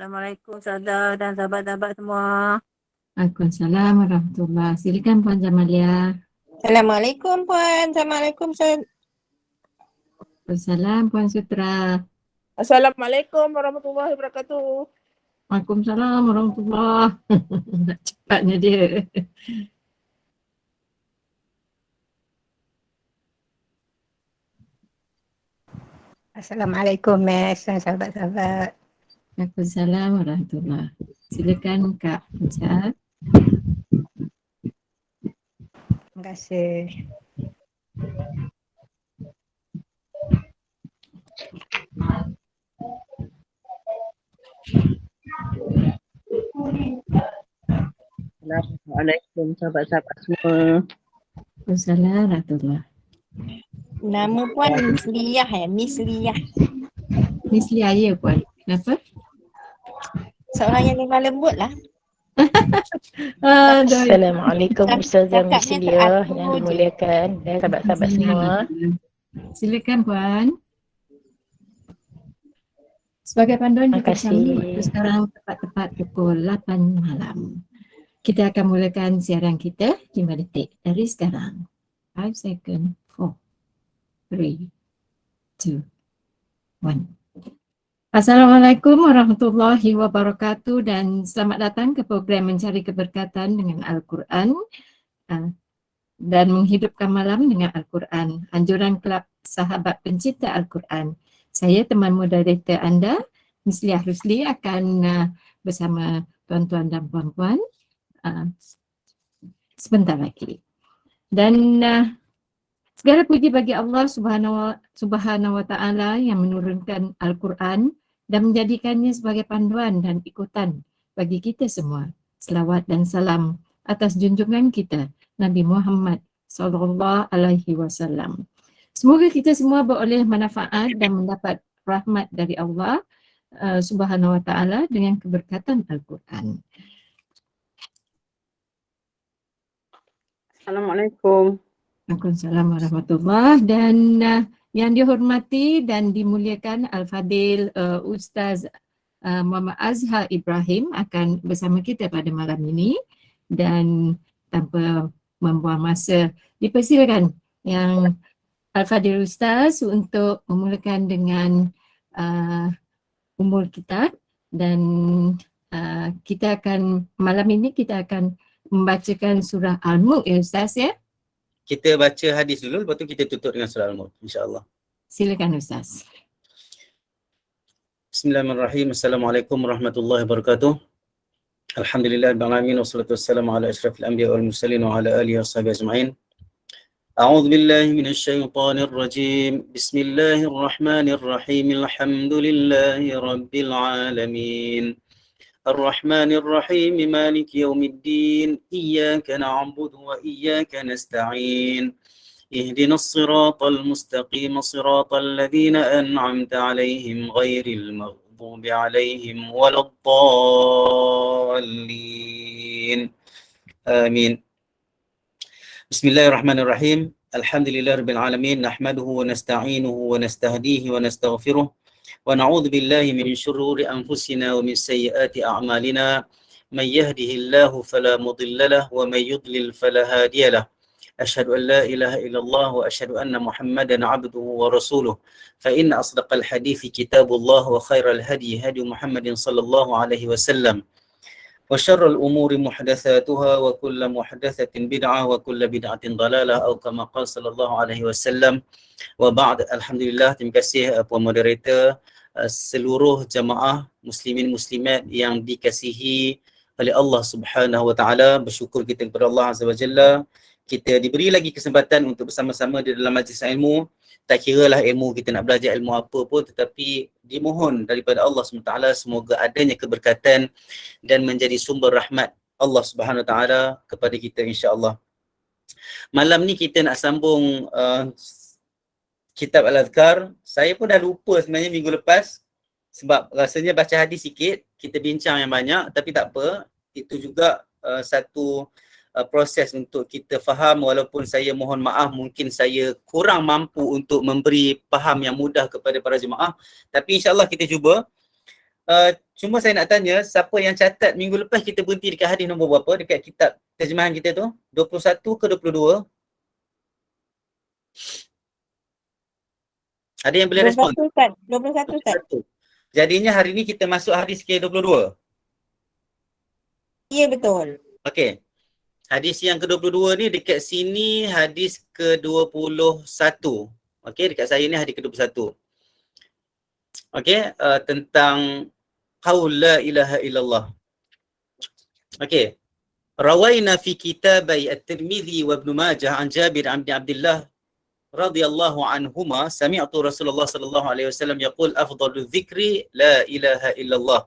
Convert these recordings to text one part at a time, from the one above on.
Assalamualaikum Sada dan sahabat-sahabat semua. Waalaikumsalam warahmatullahi. Silakan Puan Jamalia. Assalamualaikum Puan. Assalamualaikum Ustaz. Waalaikumsalam Puan Sutra. Assalamualaikum warahmatullahi wabarakatuh. Waalaikumsalam warahmatullahi. Nak cepatnya dia. Assalamualaikum Mas dan sahabat-sahabat. Waalaikumsalam warahmatullahi. Silakan Kak Pucat. Terima kasih. Assalamualaikum sahabat-sahabat semua. Waalaikumsalam warahmatullahi. Nama Puan Miss Liyah Miss Liyah. Miss Lia ya Puan. Kenapa? Seorang yang lemah lembut lah. Aduh. Assalamualaikum Ustazah Miss Cakapnya Lia teratur yang je. dimuliakan dan sahabat-sahabat semua. Silakan Puan. Sebagai panduan Terima kita kasih. sambung waktu sekarang tepat-tepat pukul 8 malam. Kita akan mulakan siaran kita 5 detik dari sekarang. 5 second, 4, 3, 2, 1. Assalamualaikum warahmatullahi wabarakatuh dan selamat datang ke program Mencari Keberkatan dengan Al-Quran dan menghidupkan malam dengan Al-Quran. Anjuran Kelab Sahabat Pencipta Al-Quran. Saya teman moderator anda, Miss Lia Rusli akan bersama tuan-tuan dan puan-puan sebentar lagi. Dan segala puji bagi Allah Subhanahu wa Ta'ala yang menurunkan Al-Quran dan menjadikannya sebagai panduan dan ikutan bagi kita semua. Selawat dan salam atas junjungan kita Nabi Muhammad sallallahu alaihi wasallam. Semoga kita semua beroleh manfaat dan mendapat rahmat dari Allah Subhanahu wa Ta'ala dengan keberkatan Al-Quran. Assalamualaikum. Waalaikumsalam warahmatullahi dan yang dihormati dan dimuliakan Al-Fadil Ustaz Muhammad Azhar Ibrahim akan bersama kita pada malam ini dan tanpa membuang masa dipersilakan yang Al-Fadil Ustaz untuk memulakan dengan umul kitab dan kita akan malam ini kita akan membacakan surah Al-Mulk ya Ustaz ya. Kita baca hadis dulu, lepas tu kita tutup dengan surah Al-Mulk, insya-Allah. Silakan Ustaz. Bismillahirrahmanirrahim. Assalamualaikum warahmatullahi wabarakatuh. Alhamdulillahirabbil alamin wassalatu wassalamu ala asyrafil anbiya'i wal mursalin wa ala alihi washabihi ajma'in. A'udzu billahi minasyaitonir rajim. Bismillahirrahmanirrahim. Alhamdulillahi rabbil alamin. الرحمن الرحيم مالك يوم الدين إياك نعبد وإياك نستعين اهدنا الصراط المستقيم صراط الذين أنعمت عليهم غير المغضوب عليهم ولا الضالين آمين. بسم الله الرحمن الرحيم. الحمد لله رب العالمين نحمده ونستعينه ونستهديه ونستغفره ونعوذ بالله من شرور أنفسنا ومن سيئات أعمالنا من يهده الله فلا مضل له ومن يضلل فلا هادي له أشهد أن لا إله إلا الله وأشهد أن محمدا عبده ورسوله فإن أصدق الحديث كتاب الله وخير الهدي هدي محمد صلى الله عليه وسلم وشر الأمور محدثاتها وكل محدثة بدعة وكل بدعة ضلالة أو كما قال صلى الله عليه وسلم. وبعد, Alhamdulillah, terima kasih Puan Moderator, seluruh jamaah muslimin muslimat yang dikasihi oleh Allah Subhanahu wa Ta'ala. Bersyukur kita kepada Allah Azza wa Jalla. Kita diberi lagi kesempatan untuk bersama-sama di dalam majlis ilmu. Tak kiralah ilmu kita nak belajar ilmu apa pun, tetapi dimohon daripada Allah SWT semoga adanya keberkatan dan menjadi sumber rahmat Allah Subhanahu wa Ta'ala kepada kita insya-Allah. Malam ni kita nak sambung kitab Al-Adhkar. Saya pun dah lupa sebenarnya minggu lepas sebab rasanya baca hadis sikit, kita bincang yang banyak, tapi tak apa. Itu juga satu proses untuk kita faham, walaupun saya mohon maaf mungkin saya kurang mampu untuk memberi faham yang mudah kepada para jemaah, tapi insya-Allah kita cuba. Cuma saya nak tanya, siapa yang catat minggu lepas kita berhenti dekat hadis nombor berapa dekat kitab terjemahan kita tu? 21 ke 22? Ada yang boleh respon? 21 Ustaz. 21 Ustaz. 21. Jadinya hari ni kita masuk hadis ke 22. Ya betul. Okey. Hadis yang ke-22 ni dekat sini hadis ke-21. Okey, dekat saya ni hadis ke-21. Okey, tentang qaul la ilaha illallah. Okey. Rawaina fi kitabai At-Tirmidzi wa Ibn Majah an Jabir bin Abdullah radhiyallahu anhuma sami'tu Rasulullah sallallahu alaihi wasallam yaqul afdalu dzikri la ilaha illallah.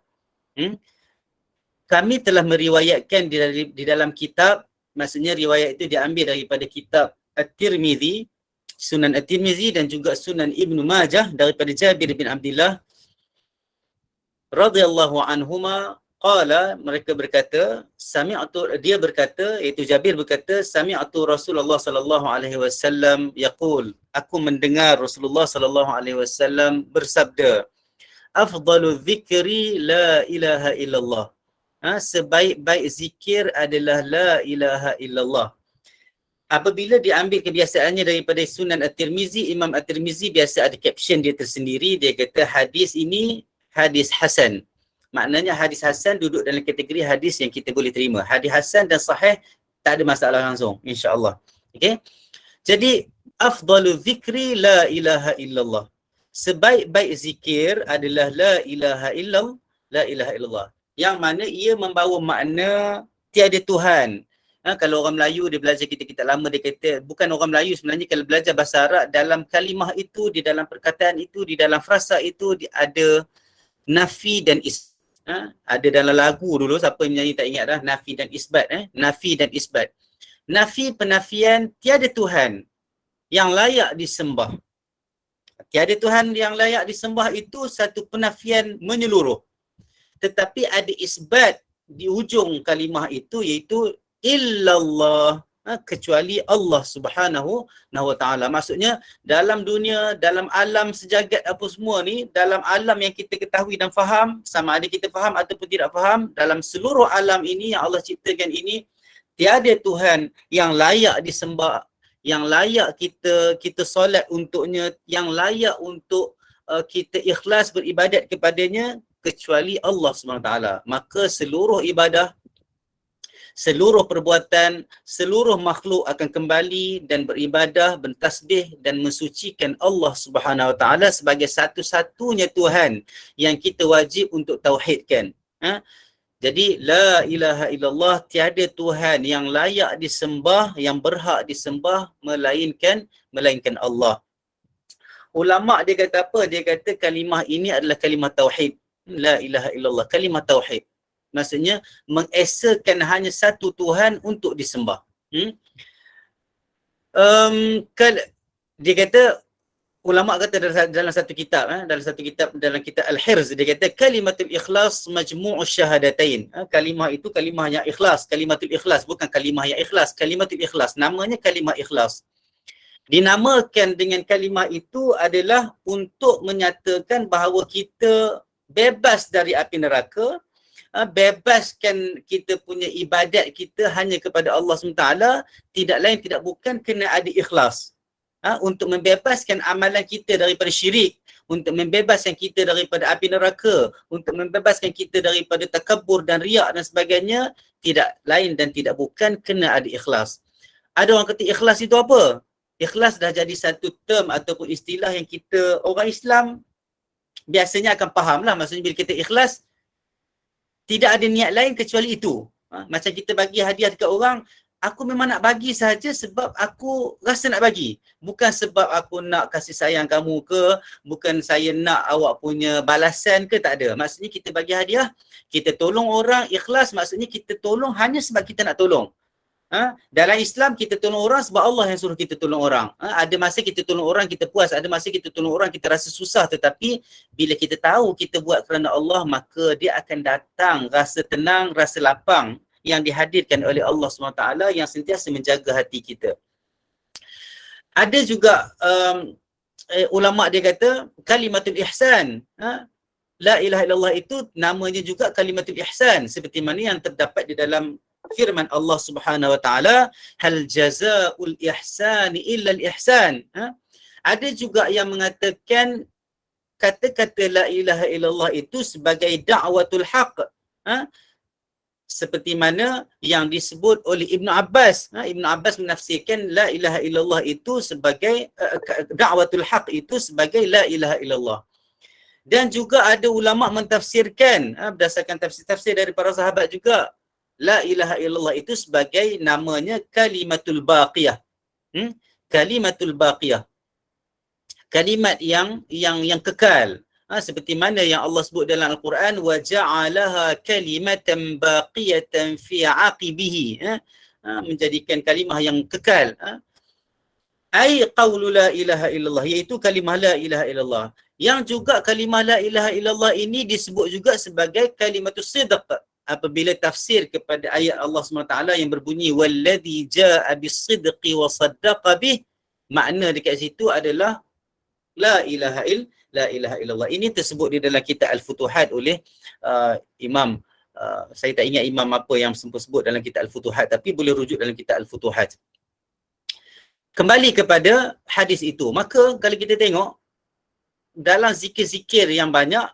Kami telah meriwayatkan di dalam kitab, maksudnya riwayat itu diambil daripada kitab At-Tirmidzi, Sunan At-Tirmidzi dan juga Sunan Ibn Majah daripada Jabir bin Abdullah radhiyallahu anhuma qala, mereka berkata, dia berkata, iaitu Jabir berkata, sami'tu Rasulullah sallallahu alaihi wasallam yaqul, aku mendengar Rasulullah sallallahu alaihi wasallam bersabda, afdalu dzikri la ilaha illallah. Sebaik-baik zikir adalah la ilaha illallah. Apabila diambil kebiasaannya daripada Sunan At-Tirmizi, Imam At-Tirmizi biasa ada caption dia tersendiri, dia kata hadis ini hadis hasan. Maknanya hadis hasan duduk dalam kategori hadis yang kita boleh terima. Hadis hasan dan sahih tak ada masalah langsung, insya-Allah. Okey. Jadi afdalu zikri la ilaha illallah. Sebaik-baik zikir adalah la ilaha illallah. Yang mana ia membawa makna tiada Tuhan. Kalau orang Melayu dia belajar kitab-kitab lama, dia kata, bukan orang Melayu sebenarnya, kalau belajar bahasa Arab, dalam kalimah itu, di dalam perkataan itu, di dalam frasa itu ada nafi dan isbat. Ada dalam lagu dulu, siapa yang menyanyi tak ingat dah, nafi dan isbat. Nafi dan isbat. Nafi, penafian tiada Tuhan yang layak disembah. Tiada Tuhan yang layak disembah itu satu penafian menyeluruh. Tetapi ada isbat di ujung kalimah itu, iaitu illallah, kecuali Allah Subhanahu wa taala. Maksudnya dalam dunia, dalam alam sejagat apa semua ni, dalam alam yang kita ketahui dan faham, sama ada kita faham ataupun tidak faham, dalam seluruh alam ini yang Allah ciptakan ini, tiada Tuhan yang layak disembah, yang layak kita solat untuknya, yang layak untuk kita ikhlas beribadat kepadanya, kecuali Allah SWT. Maka seluruh ibadah, seluruh perbuatan, seluruh makhluk akan kembali dan beribadah, bertasbih dan mensucikan Allah Subhanahu Wa Taala sebagai satu-satunya Tuhan yang kita wajib untuk tauhidkan. Jadi la ilaha illallah, tiada Tuhan yang layak disembah, yang berhak disembah melainkan Allah. Ulama dia kata apa? Dia kata kalimah ini adalah kalimah tauhid. La ilaha illallah, kalimah tauhid. Maksudnya mengesakan hanya satu Tuhan untuk disembah. Dia kata, ulama kata dalam satu kitab, dalam kitab Al-Hirz, dia kata kalimatul ikhlas majmu'us syahadatain. Kalimah itu kalimah yang ikhlas, kalimatul ikhlas, bukan kalimah yang ikhlas, kalimatul ikhlas. Namanya kalimah ikhlas. Dinamakan dengan kalimah itu adalah untuk menyatakan bahawa kita bebas dari api neraka, bebaskan kita punya ibadat kita hanya kepada Allah SWT, tidak lain tidak bukan kena ada ikhlas. Untuk membebaskan amalan kita daripada syirik, untuk membebaskan kita daripada api neraka, untuk membebaskan kita daripada takabur dan riak dan sebagainya, tidak lain dan tidak bukan kena ada ikhlas. Ada orang kata ikhlas itu apa? Ikhlas dah jadi satu term ataupun istilah yang kita, orang Islam biasanya akan faham lah. Maksudnya bila kita ikhlas, tidak ada niat lain kecuali itu. Macam kita bagi hadiah dekat orang, aku memang nak bagi sahaja sebab aku rasa nak bagi. Bukan sebab aku nak kasih sayang kamu ke, bukan saya nak awak punya balasan ke, tak ada. Maksudnya kita bagi hadiah, kita tolong orang, ikhlas maksudnya kita tolong hanya sebab kita nak tolong. Dalam Islam kita tolong orang sebab Allah yang suruh kita tolong orang. Ada masa kita tolong orang kita puas, ada masa kita tolong orang kita rasa susah, tetapi bila kita tahu kita buat kerana Allah, maka dia akan datang rasa tenang, rasa lapang yang dihadirkan oleh Allah SWT yang sentiasa menjaga hati kita. Ada juga ulama dia kata kalimatul ihsan. la ilaha illallah itu namanya juga kalimatul ihsan, seperti mana yang terdapat di dalam firman Allah Subhanahu wa taala, hal jazaa'ul ihsani illa al ihsan. Ada juga yang mengatakan kata-kata la ilaha illallah itu sebagai da'watul haq. Seperti mana yang disebut oleh Ibn Abbas. Ibn Abbas menafsirkan la ilaha illallah itu sebagai da'watul haq itu sebagai la ilaha illallah. Dan juga ada ulama mentafsirkan berdasarkan tafsir-tafsir dari para sahabat juga, la ilaha illallah itu sebagai namanya kalimatul baqiyah. Kalimatul baqiyah. Kalimat yang kekal. Seperti mana yang Allah sebut dalam Al-Quran, wa ja'alaha kalimatan baqiyatan fi 'aqibihi. Menjadikan kalimah yang kekal. Ai qaulu la ilaha illallah, iaitu kalimah la ilaha illallah. Yang juga kalimah la ilaha illallah ini disebut juga sebagai kalimatus sidq apabila tafsir kepada ayat Allah SWT yang berbunyi walladzi jaa'a bis-sidqi wa saddaqa bih. Makna dekat situ adalah la ilaha illallah. Ini tersebut di dalam kitab Al-Futuhat oleh Imam, saya tak ingat imam apa yang sebut dalam kitab Al-Futuhat, tapi boleh rujuk dalam kitab Al-Futuhat. Kembali kepada hadis itu, maka kalau kita tengok dalam zikir-zikir yang banyak,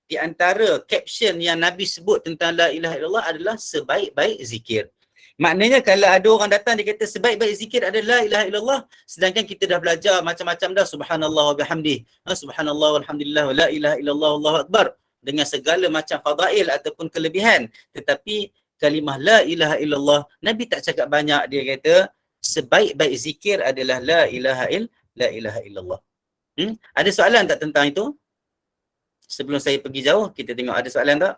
di antara caption yang Nabi sebut tentang la ilaha illallah adalah sebaik-baik zikir. Maknanya kalau ada orang datang dia kata sebaik-baik zikir adalah la ilaha illallah, sedangkan kita dah belajar macam-macam dah, subhanallah wa bihamdih, subhanallah walhamdulillah wa la ilaha illallah wallahu akbar, dengan segala macam fadail ataupun kelebihan, tetapi kalimah la ilaha illallah Nabi tak cakap banyak. Dia kata sebaik-baik zikir adalah la ilaha illallah. Ada soalan tak tentang itu? Sebelum saya pergi jauh, kita tengok ada soalan tak?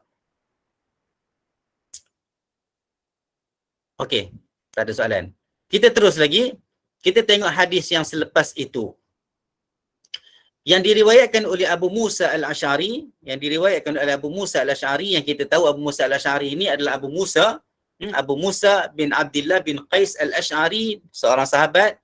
Okey, tak ada soalan. Kita terus lagi. Kita tengok hadis yang selepas itu. Yang diriwayatkan oleh Abu Musa al-Ash'ari, yang kita tahu Abu Musa al-Ash'ari ini adalah Abu Musa bin Abdullah bin Qais al-Ash'ari, seorang sahabat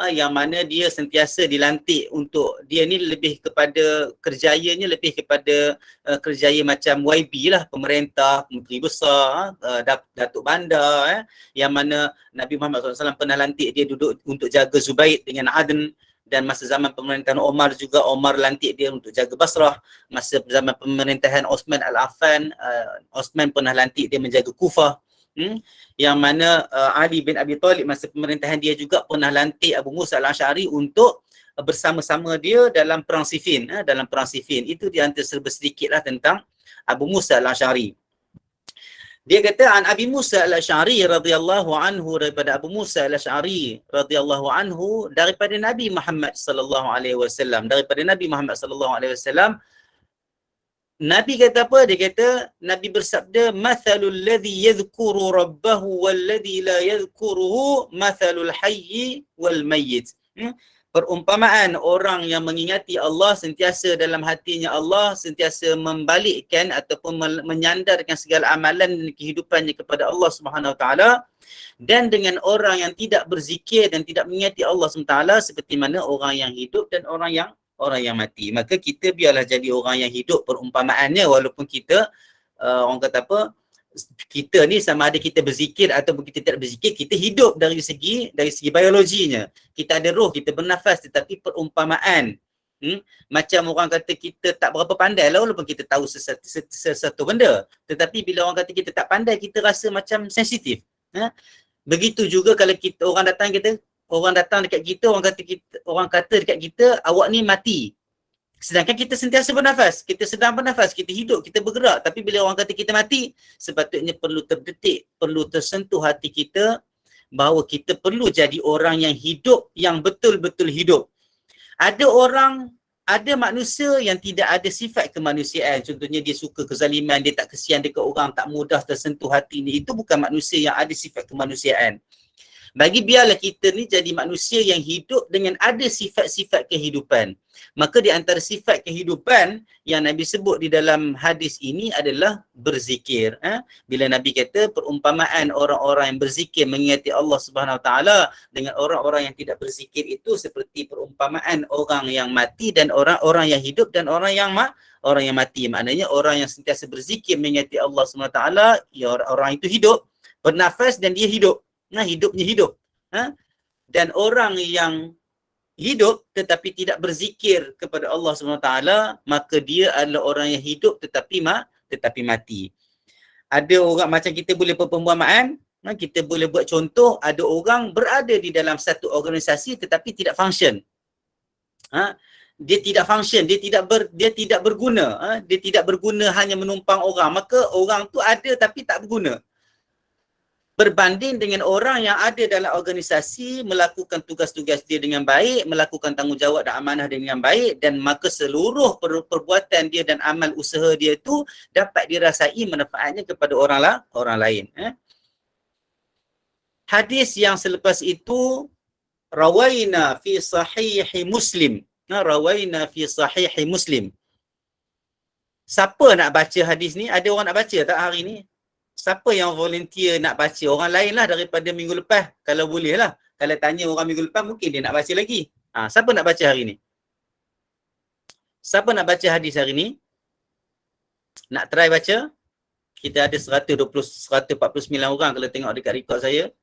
yang mana dia sentiasa dilantik untuk, dia ni lebih kepada kerjayanya lebih kepada kerjaya macam YB lah, pemerintah, menteri besar, Datuk Bandar, yang mana Nabi Muhammad SAW pernah lantik dia duduk untuk jaga Zubaid dengan Aden. Dan masa zaman pemerintahan Omar juga, Omar lantik dia untuk jaga Basrah. Masa zaman pemerintahan Osman Al-Affan, Osman pernah lantik dia menjaga Kufah. Yang mana Ali bin Abi Talib masa pemerintahan dia juga pernah lantik Abu Musa al-Ash'ari untuk bersama-sama dia dalam perang Siffin. Itu dia antara sedikitlah tentang Abu Musa al-Ash'ari. Dia kata an Abi Musa al-Ash'ari radhiyallahu anhu, daripada Abu Musa al-Ash'ari radhiyallahu anhu, daripada Nabi Muhammad sallallahu alaihi wasallam, Nabi kata apa? Dia kata, Nabi bersabda, mathalul ladzi yadhkuru rabbahu wal ladzi la yadhkuruhu mathalul hayyi wal mayyit. Perumpamaan orang yang mengingati Allah, sentiasa dalam hatinya Allah, sentiasa membalikkan ataupun menyandarkan segala amalan dan kehidupannya kepada Allah Subhanahu Wa Taala, dan dengan orang yang tidak berzikir dan tidak mengingati Allah Subhanahu Wa Taala, seperti mana orang yang hidup dan orang yang mati. Maka kita biarlah jadi orang yang hidup perumpamaannya, walaupun kita orang kata apa, kita ni sama ada kita berzikir ataupun kita tidak berzikir, kita hidup dari segi biologinya. Kita ada roh, kita bernafas, tetapi perumpamaan. Macam orang kata kita tak berapa pandai lah, walaupun kita tahu sesuatu benda, tetapi bila orang kata kita tak pandai, kita rasa macam sensitif. Begitu juga kalau kita orang datang dekat kita, orang kata dekat kita, awak ni mati. Sedangkan kita sentiasa bernafas, kita sedang bernafas, kita hidup, kita bergerak. Tapi bila orang kata kita mati, sepatutnya perlu terdetik, perlu tersentuh hati kita bahawa kita perlu jadi orang yang hidup, yang betul-betul hidup. Ada manusia yang tidak ada sifat kemanusiaan. Contohnya dia suka kezaliman, dia tak kesian dekat orang, tak mudah tersentuh hatinya. Itu bukan manusia yang ada sifat kemanusiaan. Bagi biarlah kita ni jadi manusia yang hidup dengan ada sifat-sifat kehidupan. Maka di antara sifat kehidupan yang Nabi sebut di dalam hadis ini adalah berzikir. Bila Nabi kata perumpamaan orang-orang yang berzikir mengingati Allah Subhanahu Wa Taala dengan orang-orang yang tidak berzikir itu seperti perumpamaan orang yang mati dan orang-orang yang hidup dan orang yang mati. Maknanya orang yang sentiasa berzikir mengingati Allah Subhanahu Wa Taala, ya orang itu hidup, bernafas dan dia hidup. Hidupnya hidup. Dan orang yang hidup tetapi tidak berzikir kepada Allah SWT, maka dia adalah orang yang hidup tetapi mati. Ada orang macam kita boleh perumpamaan, kita boleh buat contoh, ada orang berada di dalam satu organisasi tetapi tidak function. Dia tidak function, dia tidak berguna. Dia tidak berguna, hanya menumpang orang. Maka orang tu ada tapi tak berguna. Berbanding dengan orang yang ada dalam organisasi, melakukan tugas-tugas dia dengan baik, melakukan tanggungjawab dan amanah dia dengan baik, dan maka seluruh perbuatan dia dan amal usaha dia itu dapat dirasai manfaatnya kepada orang lain. Hadis yang selepas itu, rawaina fi sahihi Muslim. Rawaina fi sahihi Muslim. Siapa nak baca hadis ni? Ada orang nak baca tak hari ni? Siapa yang volunteer nak baca? Orang lain lah daripada minggu lepas. Kalau boleh lah. Kalau tanya orang minggu lepas, mungkin dia nak baca lagi. Siapa nak baca hari ni? Siapa nak baca hadis hari ni? Nak try baca? Kita ada 149 orang kalau tengok dekat rekod saya.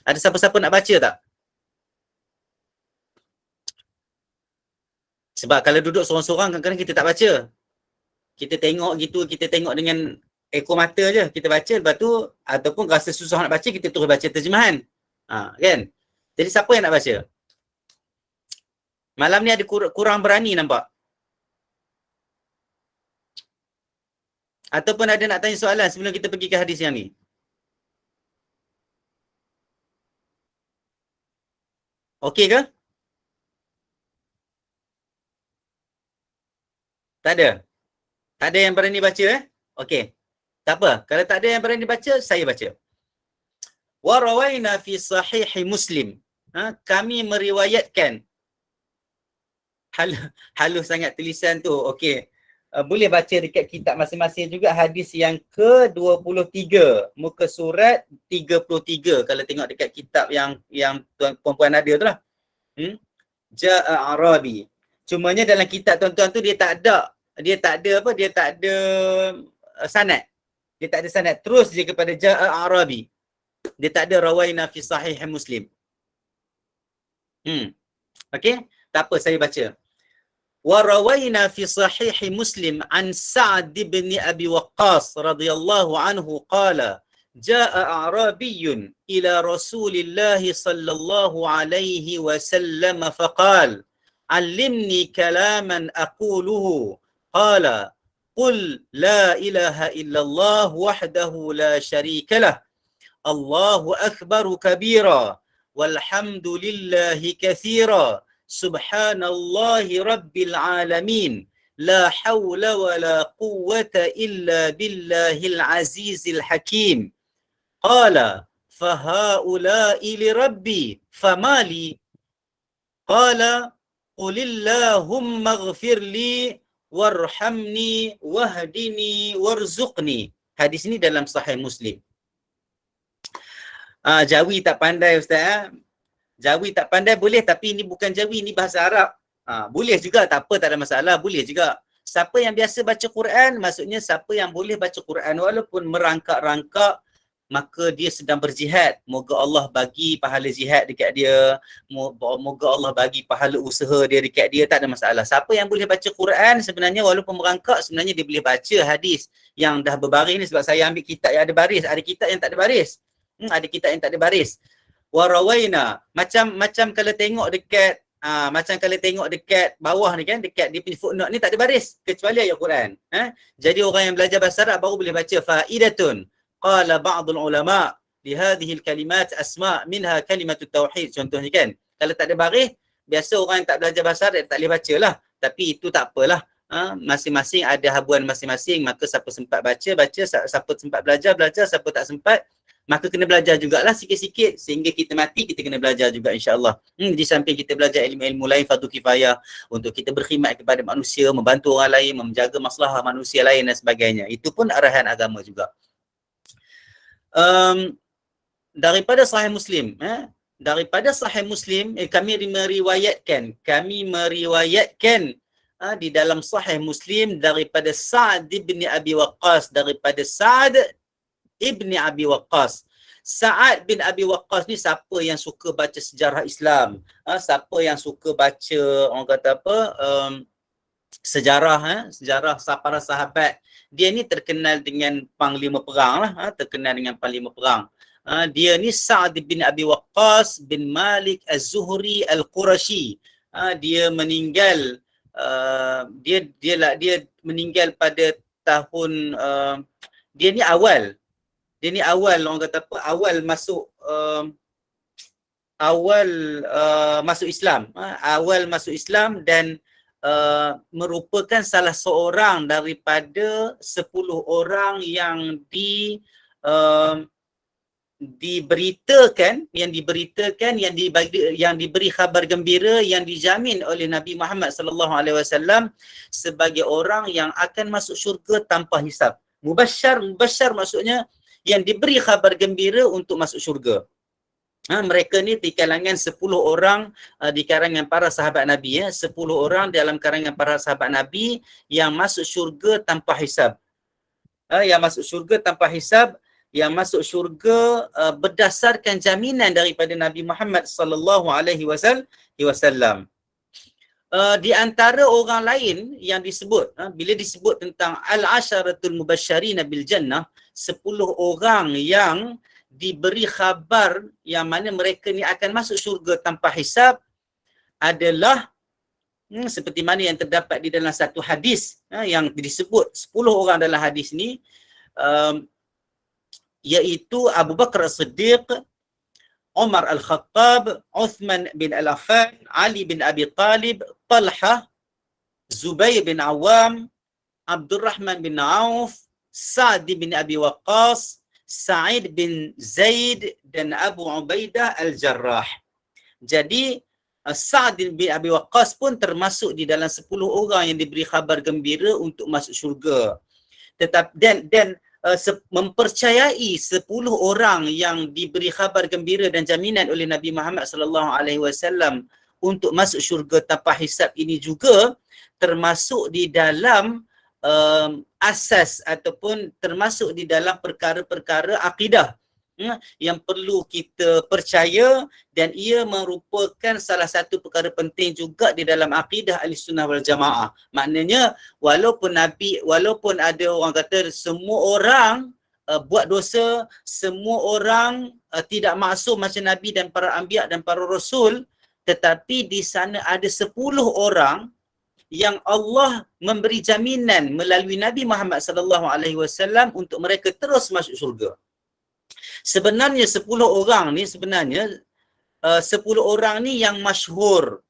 Ada siapa-siapa nak baca tak? Sebab kalau duduk sorang-sorang, kadang-kadang kita tak baca. Kita tengok gitu, kita tengok dengan ekor mata je, kita baca, lepas tu ataupun rasa susah nak baca, kita terus baca terjemahan. Kan? Jadi siapa yang nak baca? Malam ni ada kurang berani nampak. Ataupun ada nak tanya soalan sebelum kita pergi ke hadis yang ni? Okey ke? Tak ada? Tak ada yang berani baca Okey. Tak apa. Kalau tak ada yang berani baca, saya baca. Wa rawaina fi sahihi Muslim. Kami meriwayatkan. Halus sangat tulisan tu. Okey. Boleh baca dekat kitab masing-masing juga hadis yang ke-23. Muka surat 33. Kalau tengok dekat kitab yang puan-puan ada tu lah. Ja'a Arabi. Cumanya dalam kitab tuan-tuan tu dia tak ada sanad. Dia tak ada sanad. Terus je kepada Ja'a Arabi. Dia tak ada rawaina fi sahih Muslim. Okey? Tak apa, saya baca. Wa rawaina fi sahih Muslim an Sa'd bin Abi Waqqas radhiyallahu anhu qala Ja'a Arabiyyun ila Rasulillah sallallahu alaihi wasallam faqala Allimni kalaman aquluhu qala قل لا إله إلا الله وحده لا شريك له الله أكبر كبيرا والحمد لله كثيرا سبحان الله رب العالمين لا حول ولا قوة إلا بالله العزيز الحكيم قال فهؤلاء لربي فما لي قال قل اللهم اغفر لي warhamni wahdini warzuqni. Hadis ni dalam Sahih Muslim. Jawi tak pandai Ustaz. Jawi tak pandai boleh, tapi ini bukan Jawi, ini bahasa Arab. Boleh juga, tak apa, tak ada masalah, boleh juga. Siapa yang biasa baca Quran, maksudnya siapa yang boleh baca Quran walaupun merangkak-rangkak, maka dia sedang berjihad. Moga Allah bagi pahala jihad dekat dia. Moga Allah bagi pahala usaha dia dekat dia. Tak ada masalah. Siapa yang boleh baca Quran sebenarnya walaupun merangkak, sebenarnya dia boleh baca hadis yang dah berbaris ni. Sebab saya ambil kitab yang ada baris. Ada kitab yang tak ada baris. Ada kitab yang tak ada baris. Warawaina. Macam kalau tengok dekat bawah ni kan, dekat dia punya footnote ni tak ada baris. Kecuali ayat Quran. Jadi orang yang belajar bahasa Arab baru boleh baca. Faidatun. Qala ba'dul ulama li hadhihi al-kalimat asma' minha kalimatut tauhid. Contohnya kan, kalau tak ada baris, biasa orang yang tak belajar bahasa Arab tak boleh bacalah. Tapi itu tak apalah. Masing-masing ada habuan masing-masing, maka siapa sempat baca, siapa sempat belajar, siapa tak sempat Maka kena belajar jugalah sikit-sikit sehingga kita mati kita kena belajar juga insya-Allah. Di samping kita belajar ilmu-ilmu lain fardu kifayah untuk kita berkhidmat kepada manusia, membantu orang lain, menjaga masalah manusia lain dan sebagainya. Itu pun arahan agama juga. Daripada Sahih Muslim, kami meriwayatkan di dalam Sahih Muslim daripada Sa'd bin Abi Waqqas, Sa'ad bin Abi Waqqas ni siapa yang suka baca sejarah Islam, siapa yang suka baca orang kata apa, sejarah para sahabat, dia ni terkenal dengan panglima perang lah, dia ni Sa'ad bin Abi Waqqas bin Malik Az-Zuhri Al-Qurashi. Dia meninggal dia meninggal pada tahun dia ni awal orang kata apa, awal masuk Islam, dan merupakan salah seorang daripada 10 orang yang diberitakan, yang diberi khabar gembira, yang dijamin oleh Nabi Muhammad sallallahu alaihi wasallam sebagai orang yang akan masuk syurga tanpa hisab. Mubasyar maksudnya yang diberi khabar gembira untuk masuk syurga. Mereka ni di kalangan 10 orang di kalangan para sahabat Nabi, 10 orang dalam kalangan para sahabat Nabi yang masuk syurga tanpa hisab. Yang masuk syurga berdasarkan jaminan daripada Nabi Muhammad sallallahu alaihi wasallam. Di antara orang lain yang disebut, bila disebut tentang al-asharatul mubasysyirina bil jannah, 10 orang yang diberi khabar yang mana mereka ni akan masuk syurga tanpa hisab adalah seperti mana yang terdapat di dalam satu hadis yang disebut 10 orang dalam hadis ni, iaitu Abu Bakar As-Siddiq, Umar Al-Khattab, Uthman bin Al-Affan, Ali bin Abi Talib, Talha, Zubair bin Awam, Abdurrahman bin Auf, Sa'd bin Abi Waqqas, Sa'id bin Zaid dan Abu Ubaidah Al-Jarrah. Jadi Sa'd bin Abi Waqqas pun termasuk di dalam 10 orang yang diberi khabar gembira untuk masuk syurga. Dan mempercayai 10 orang yang diberi khabar gembira dan jaminan oleh Nabi Muhammad sallallahu alaihi wasallam untuk masuk syurga tanpa hisab ini juga termasuk di dalam asas ataupun termasuk di dalam perkara-perkara akidah yang perlu kita percaya, dan ia merupakan salah satu perkara penting juga di dalam akidah Ahlussunnah wal Jamaah. Maknanya walaupun ada orang kata semua orang buat dosa, semua orang tidak maksum macam Nabi dan para anbiya dan para rasul, tetapi di sana ada 10 orang yang Allah memberi jaminan melalui Nabi Muhammad sallallahu alaihi wasallam untuk mereka terus masuk syurga. Sebenarnya 10 orang ni yang masyhur,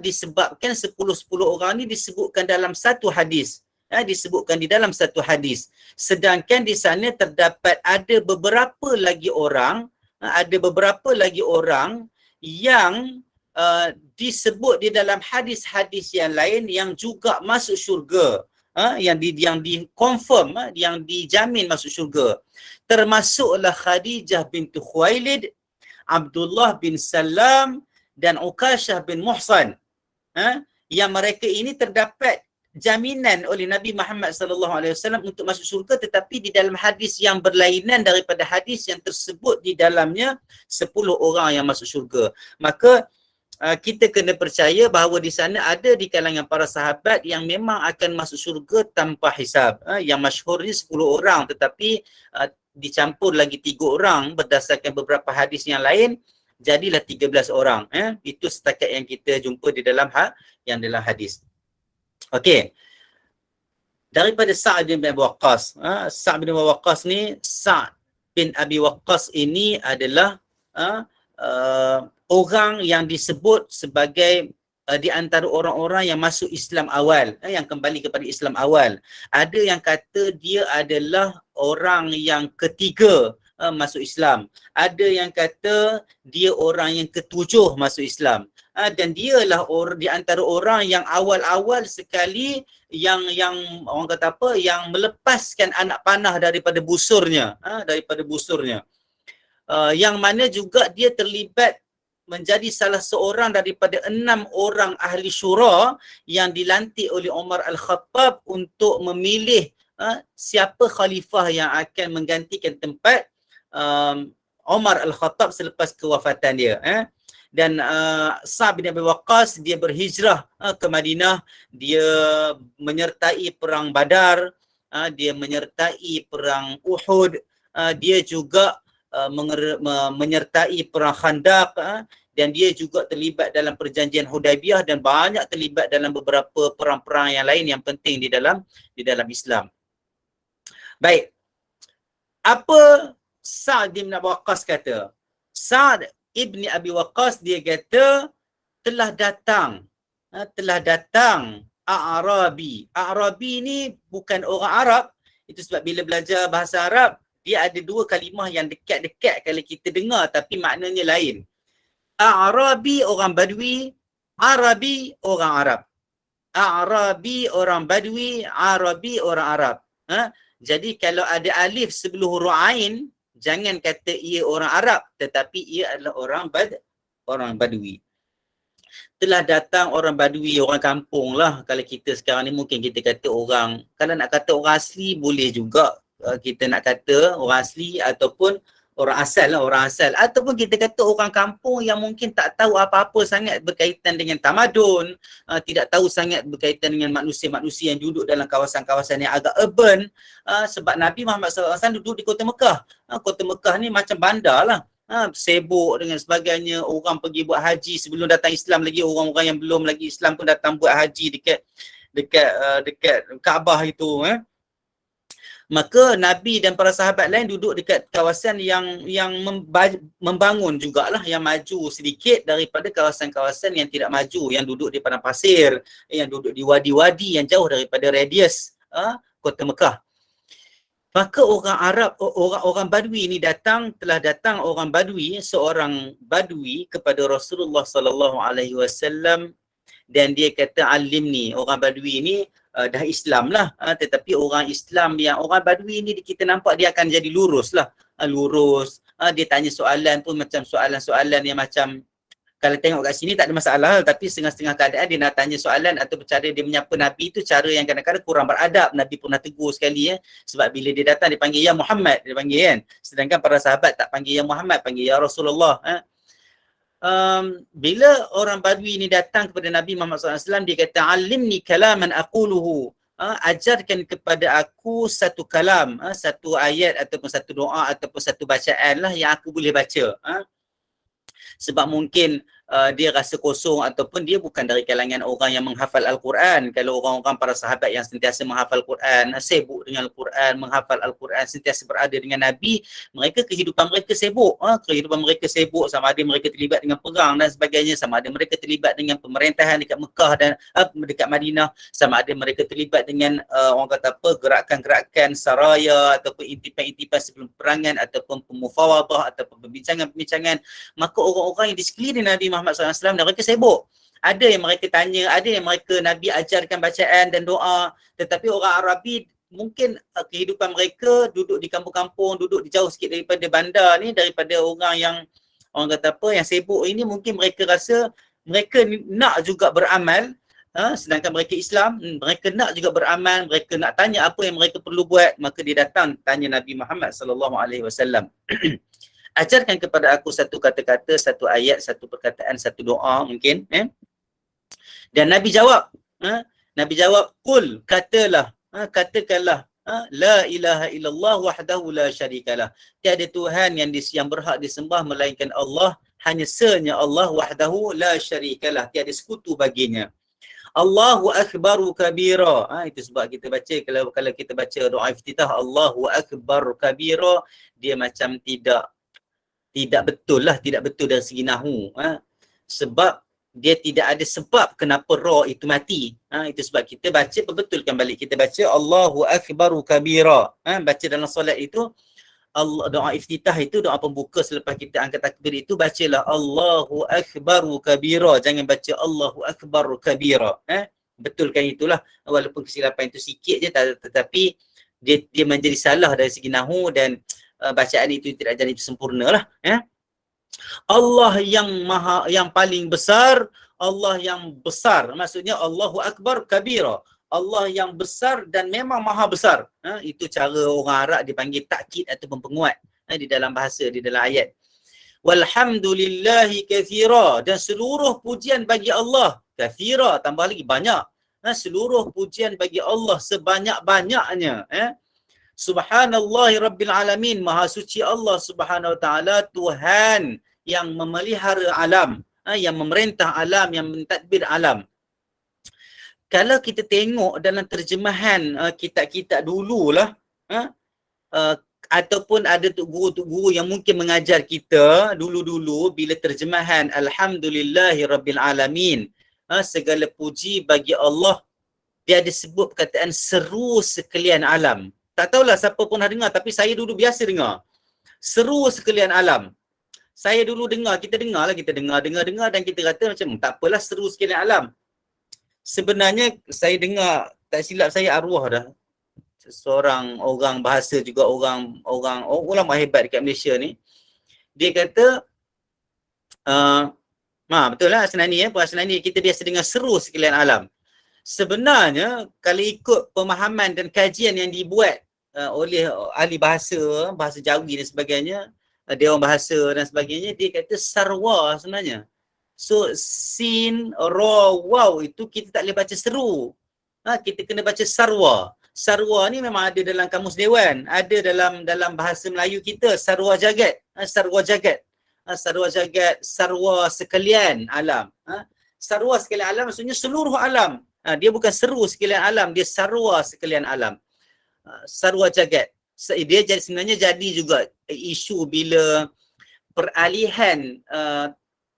disebabkan 10 orang ni disebutkan dalam satu hadis, disebutkan di dalam satu hadis. Sedangkan di sana terdapat ada beberapa lagi orang yang disebut di dalam hadis-hadis yang lain yang juga masuk syurga, yang dikonfirm, yang dijamin masuk syurga. Termasuklah Khadijah bintu Khuwailid, Abdullah bin Salam dan Uqashah bin Muhsan, yang mereka ini terdapat jaminan oleh Nabi Muhammad sallallahu alaihi wasallam untuk masuk syurga, tetapi di dalam hadis yang berlainan daripada hadis yang tersebut di dalamnya 10 orang yang masuk syurga. Maka kita kena percaya bahawa di sana ada di kalangan para sahabat yang memang akan masuk syurga tanpa hisab. Yang masyhur ni 10 orang, tetapi dicampur lagi 3 orang berdasarkan beberapa hadis yang lain, jadilah 13 orang. Itu setakat yang kita jumpa di dalam dalam hadis. Okey. Daripada Sa'd bin Abi Waqqas. Sa'd bin Abi Waqqas ni, Sa'd bin Abi Waqqas ini adalah orang yang disebut sebagai di antara orang-orang yang masuk Islam awal, yang kembali kepada Islam awal. Ada yang kata dia adalah orang yang ketiga masuk Islam. Ada yang kata dia orang yang ketujuh masuk Islam. Dan dialah di antara orang yang awal-awal sekali yang orang kata apa, yang melepaskan anak panah daripada busurnya, yang mana juga dia terlibat menjadi salah seorang daripada 6 orang ahli syura yang dilantik oleh Umar Al-Khattab untuk memilih siapa khalifah yang akan menggantikan tempat Umar Al-Khattab selepas kewafatan dia. Dan Sa'd bin Abi Waqqas dia berhijrah ke Madinah, dia menyertai perang Badar, dia menyertai perang Uhud, dia juga menyertai perang Khandaq, dan dia juga terlibat dalam perjanjian Hudaibiyah dan banyak terlibat dalam beberapa perang-perang yang lain yang penting di dalam Islam. Baik. Apa Sa'd bin Abi Waqqas kata? Sa'd Ibn Abi Waqqas dia kata telah datang A'rabi. A'rabi ni bukan orang Arab. Itu sebab bila belajar bahasa Arab, dia ada 2 kalimah yang dekat-dekat kalau kita dengar tapi maknanya lain. A'rabi orang Badui, Arabi orang Arab. A'rabi orang Badui, Arabi orang Arab. Jadi kalau ada alif sebelum huruf ain, jangan kata ia orang Arab, tetapi ia adalah orang Badui. Telah datang orang Badui, orang kampung lah. Kalau kita sekarang ni mungkin kita kata orang, kalau nak kata orang asli boleh juga kita nak kata orang asli ataupun orang asal, ataupun kita kata orang kampung yang mungkin tak tahu apa-apa sangat berkaitan dengan tamadun, tidak tahu sangat berkaitan dengan manusia-manusia yang duduk dalam kawasan-kawasan yang agak urban, sebab Nabi Muhammad SAW duduk di Kota Mekah. Kota Mekah ni macam bandar lah, sibuk dengan sebagainya. Orang pergi buat haji sebelum datang Islam lagi, orang-orang yang belum lagi Islam pun datang buat haji dekat Kaabah itu. Maka Nabi dan para sahabat lain duduk dekat kawasan yang membangun jugalah, yang maju sedikit daripada kawasan-kawasan yang tidak maju, yang duduk di padang pasir, yang duduk di wadi-wadi yang jauh daripada radius Kota Mekah. Maka orang Arab, orang Badui ni telah datang orang Badui, seorang Badui kepada Rasulullah sallallahu alaihi wasallam, dan dia kata alimni. Orang Badui ni dah Islam lah, tetapi orang Badui ni kita nampak dia akan jadi lurus lah, dia tanya soalan pun macam soalan-soalan yang macam, kalau tengok kat sini tak ada masalah, tapi setengah-setengah keadaan dia nak tanya soalan atau cara dia menyapa Nabi tu cara yang kadang-kadang kurang beradab. Nabi pernah tegur sekali sebab bila dia datang dia panggil ya Muhammad, dia panggil kan, sedangkan para sahabat tak panggil ya Muhammad, panggil ya Rasulullah. Bila orang Badui ni datang kepada Nabi Muhammad SAW, dia kata alimni kalaman aquluhu, ajarkan kepada aku satu kalam, satu ayat ataupun satu doa ataupun satu bacaan lah yang aku boleh baca. Sebab mungkin dia rasa kosong ataupun dia bukan dari kalangan orang yang menghafal Al-Quran. Kalau orang-orang para sahabat yang sentiasa menghafal Al-Quran, sibuk dengan Al-Quran, menghafal Al-Quran, sentiasa berada dengan Nabi, kehidupan mereka sibuk. Kehidupan mereka sibuk, sama ada mereka terlibat dengan perang dan sebagainya, sama ada mereka terlibat dengan pemerintahan dekat Mekah dan dekat Madinah, sama ada mereka terlibat dengan orang kata apa, gerakan-gerakan saraya ataupun intipan-intipan sebelum perangan ataupun pemufawadah ataupun perbincangan-perbincangan. Maka orang-orang yang di sekeliling Nabi Muhammad SAW dan mereka sibuk. Ada yang mereka tanya, ada yang Nabi ajarkan bacaan dan doa, tetapi orang Arabi mungkin kehidupan mereka duduk di kampung-kampung, duduk di jauh sikit daripada bandar ni, daripada orang yang orang kata apa, yang sibuk ini, mungkin mereka rasa mereka nak juga beramal, sedangkan mereka Islam, mereka nak juga beramal, mereka nak tanya apa yang mereka perlu buat, maka dia datang tanya Nabi Muhammad SAW. Ajarkan kepada aku satu kata-kata, satu ayat, satu perkataan, satu doa mungkin. Dan Nabi jawab, qul, katakanlah, la ilaha illallah wahdahu la syarikalah. Tiada Tuhan yang berhak disembah melainkan Allah, hanya sanya Allah, wahdahu la syarikalah, tiada sekutu baginya. Allahu akbaru kabira. Itu sebab kita baca, kalau kita baca doa iftitah Allahu akbar kabira, dia macam tidak betul lah, tidak betul dari segi nahu. Sebab dia tidak ada sebab kenapa ra itu mati. Itu sebab kita baca, perbetulkan balik, kita baca Allahu akbaru kabira. Baca dalam solat itu doa iftitah itu, doa pembuka selepas kita angkat takbir itu, bacalah Allahu Akbaru kabira. Jangan baca Allahu Akbaru kabira. Betulkan itulah, walaupun kesilapan itu sikit je, tetapi dia menjadi salah dari segi nahu dan bacaan itu tidak jadi sempurna lah. Allah yang paling besar, Allah yang besar. Maksudnya Allahu Akbar kabira. Allah yang besar dan memang maha besar. Itu cara orang Arab dipanggil takkid ataupun penguat di dalam bahasa, di dalam ayat. Walhamdulillahi kathira. Dan seluruh pujian bagi Allah. Kathira, tambah lagi banyak. Seluruh pujian bagi Allah sebanyak-banyaknya. Subhanallahi Rabbil Alamin. Maha suci Allah Subhanahu Wa Ta'ala, Tuhan yang memelihara alam, yang memerintah alam, yang mentadbir alam. Kalau kita tengok dalam terjemahan kitab-kitab dululah, ataupun ada tok guru yang mungkin mengajar kita dulu-dulu, bila terjemahan Alhamdulillahi Rabbil Alamin, segala puji bagi Allah, dia ada sebut perkataan seru sekalian alam. Tak tahulah siapa pun dah dengar, tapi saya dulu biasa dengar. Seru sekalian alam. Saya dulu dengar, kita dengar dan kita kata macam tak apalah, seru sekalian alam. Sebenarnya saya dengar, tak silap saya arwah dah, seorang orang bahasa juga, orang ulama hebat dekat Malaysia ni. Dia kata betul lah Asnani, Asnani kita biasa dengar seru sekalian alam. Sebenarnya kalau ikut pemahaman dan kajian yang dibuat oleh ahli bahasa Jawi dan sebagainya, dewan bahasa dan sebagainya, dia kata sarwa sebenarnya. So sin, ra, waw itu kita tak boleh baca seru. Kita kena baca sarwa. Sarwa ni memang ada dalam kamus dewan, ada dalam bahasa Melayu kita, sarwa jagat, sarwa jagat. Sarwa jagat, sarwa sekalian alam. Sarwa sekalian alam maksudnya seluruh alam. Dia bukan seru sekalian alam, dia sarwa sekalian alam. Sarwa jagat. Dia sebenarnya jadi juga isu bila peralihan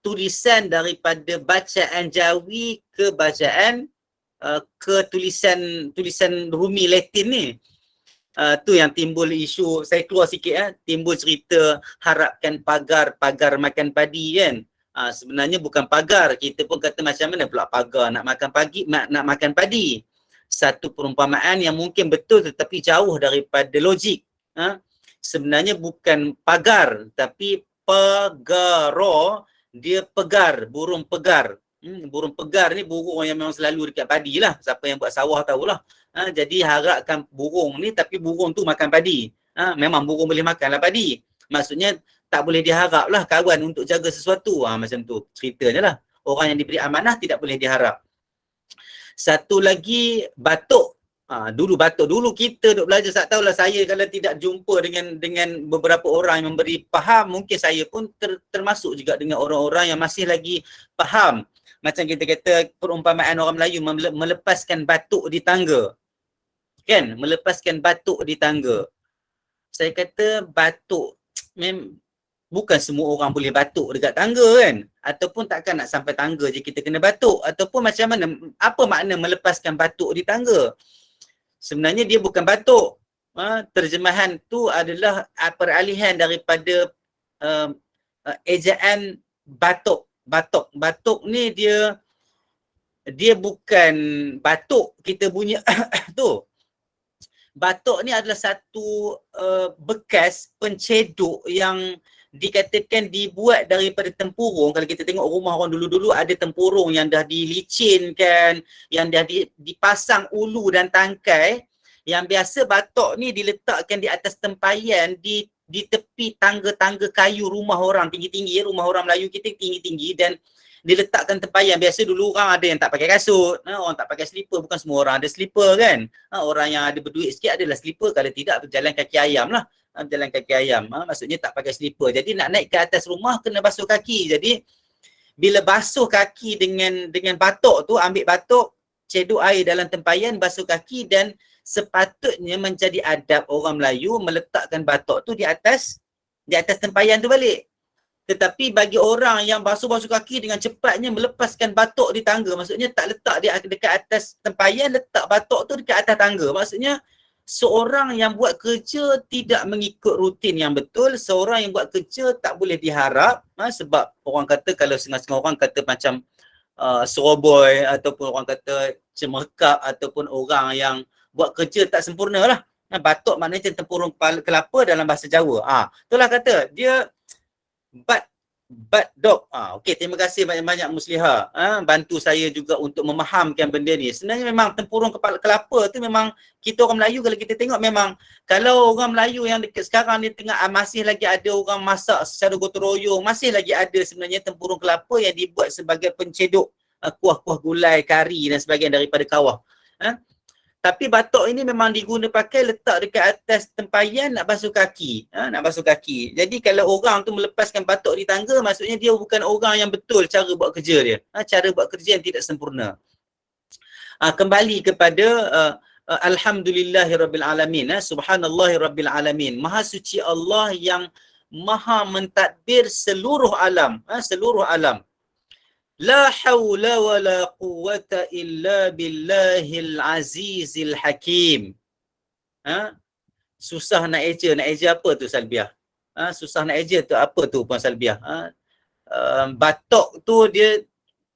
tulisan daripada bacaan Jawi ke bacaan ke tulisan Rumi Latin ni. Tu yang timbul isu, saya keluar sikit timbul cerita harapkan pagar makan padi kan. Sebenarnya bukan pagar, kita pun kata macam mana pula pagar nak makan padi. Satu perumpamaan yang mungkin betul tetapi jauh daripada logik. Sebenarnya bukan pagar tapi pagaro. Dia pegar, burung pegar. Burung pegar ni burung yang memang selalu dekat padi lah. Siapa yang buat sawah tahulah. Jadi harapkan burung ni, tapi burung tu makan padi. Memang burung boleh makanlah padi. Maksudnya tak boleh diharap lah kawan untuk jaga sesuatu. Macam tu ceritanya lah. Orang yang diberi amanah tidak boleh diharap. Satu lagi batuk. Dulu kita duk belajar, tak tahulah saya kalau tidak jumpa dengan beberapa orang yang memberi faham, mungkin saya pun termasuk juga dengan orang-orang yang masih lagi faham. Macam kita kata perumpamaan orang Melayu melepaskan batuk di tangga. Kan? Melepaskan batuk di tangga. Saya kata batuk, bukan semua orang boleh batuk dekat tangga kan? Ataupun takkan nak sampai tangga je kita kena batuk. Ataupun macam mana, apa makna melepaskan batuk di tangga? Sebenarnya dia bukan batuk. Terjemahan tu adalah peralihan daripada ejaan batuk. Batuk ni dia bukan batuk kita bunyi tu. Batuk ni adalah satu bekas penceduk yang dikatakan dibuat daripada tempurung. Kalau kita tengok rumah orang dulu-dulu ada tempurung yang dah dilicinkan, yang dah dipasang ulu dan tangkai. Yang biasa batok ni diletakkan di atas tempayan di tepi tangga-tangga kayu rumah orang tinggi-tinggi. Rumah orang Melayu kita tinggi-tinggi dan diletakkan tempayan. Biasa dulu orang ada yang tak pakai kasut, orang tak pakai slipper. Bukan semua orang ada slipper kan. Orang yang ada berduit sikit adalah slipper, kalau tidak berjalan kaki ayam lah. Jalan kaki ayam, maksudnya tak pakai slipper. Jadi nak naik ke atas rumah kena basuh kaki. Jadi bila basuh kaki dengan batuk tu, ambil batuk, ceduk air dalam tempayan, basuh kaki, dan sepatutnya menjadi adab orang Melayu meletakkan batuk tu di atas tempayan tu balik. Tetapi bagi orang yang basuh-basuh kaki dengan cepatnya melepaskan batuk di tangga, maksudnya tak letak dia dekat atas tempayan, letak batuk tu dekat atas tangga. Maksudnya seorang yang buat kerja tidak mengikut rutin yang betul, seorang yang buat kerja tak boleh diharap, sebab orang kata kalau setengah-setengah orang kata macam seroboy ataupun orang kata cemerkap ataupun orang yang buat kerja tak sempurna lah. Batuk maknanya tempurung kelapa dalam bahasa Jawa. Itulah kata dia bad dog. Okey, terima kasih banyak-banyak Musliha. Bantu saya juga untuk memahamkan benda ni. Sebenarnya memang tempurung kepala kelapa tu memang kita orang Melayu kalau kita tengok memang kalau orang Melayu yang dekat sekarang ni tengah masih lagi ada orang masak secara gotong royong, masih lagi ada sebenarnya tempurung kelapa yang dibuat sebagai pencedok kuah-kuah gulai, kari dan sebagainya daripada kawah. Tapi batok ini memang diguna pakai letak dekat atas tempayan nak basuh kaki. Nak basuh kaki. Jadi kalau orang tu melepaskan batok di tangga, maksudnya dia bukan orang yang betul cara buat kerja dia. Cara buat kerja yang tidak sempurna. Kembali kepada Alhamdulillahirabbil alamin. Subhanallahirabbil alamin. Maha suci Allah yang maha mentadbir seluruh alam. Seluruh alam. La hawla wa la quwwata illa billahil azizil hakim. Susah nak eja apa tu Salbiah? Susah nak eja tu apa tu Puan Salbiah? Batok tu dia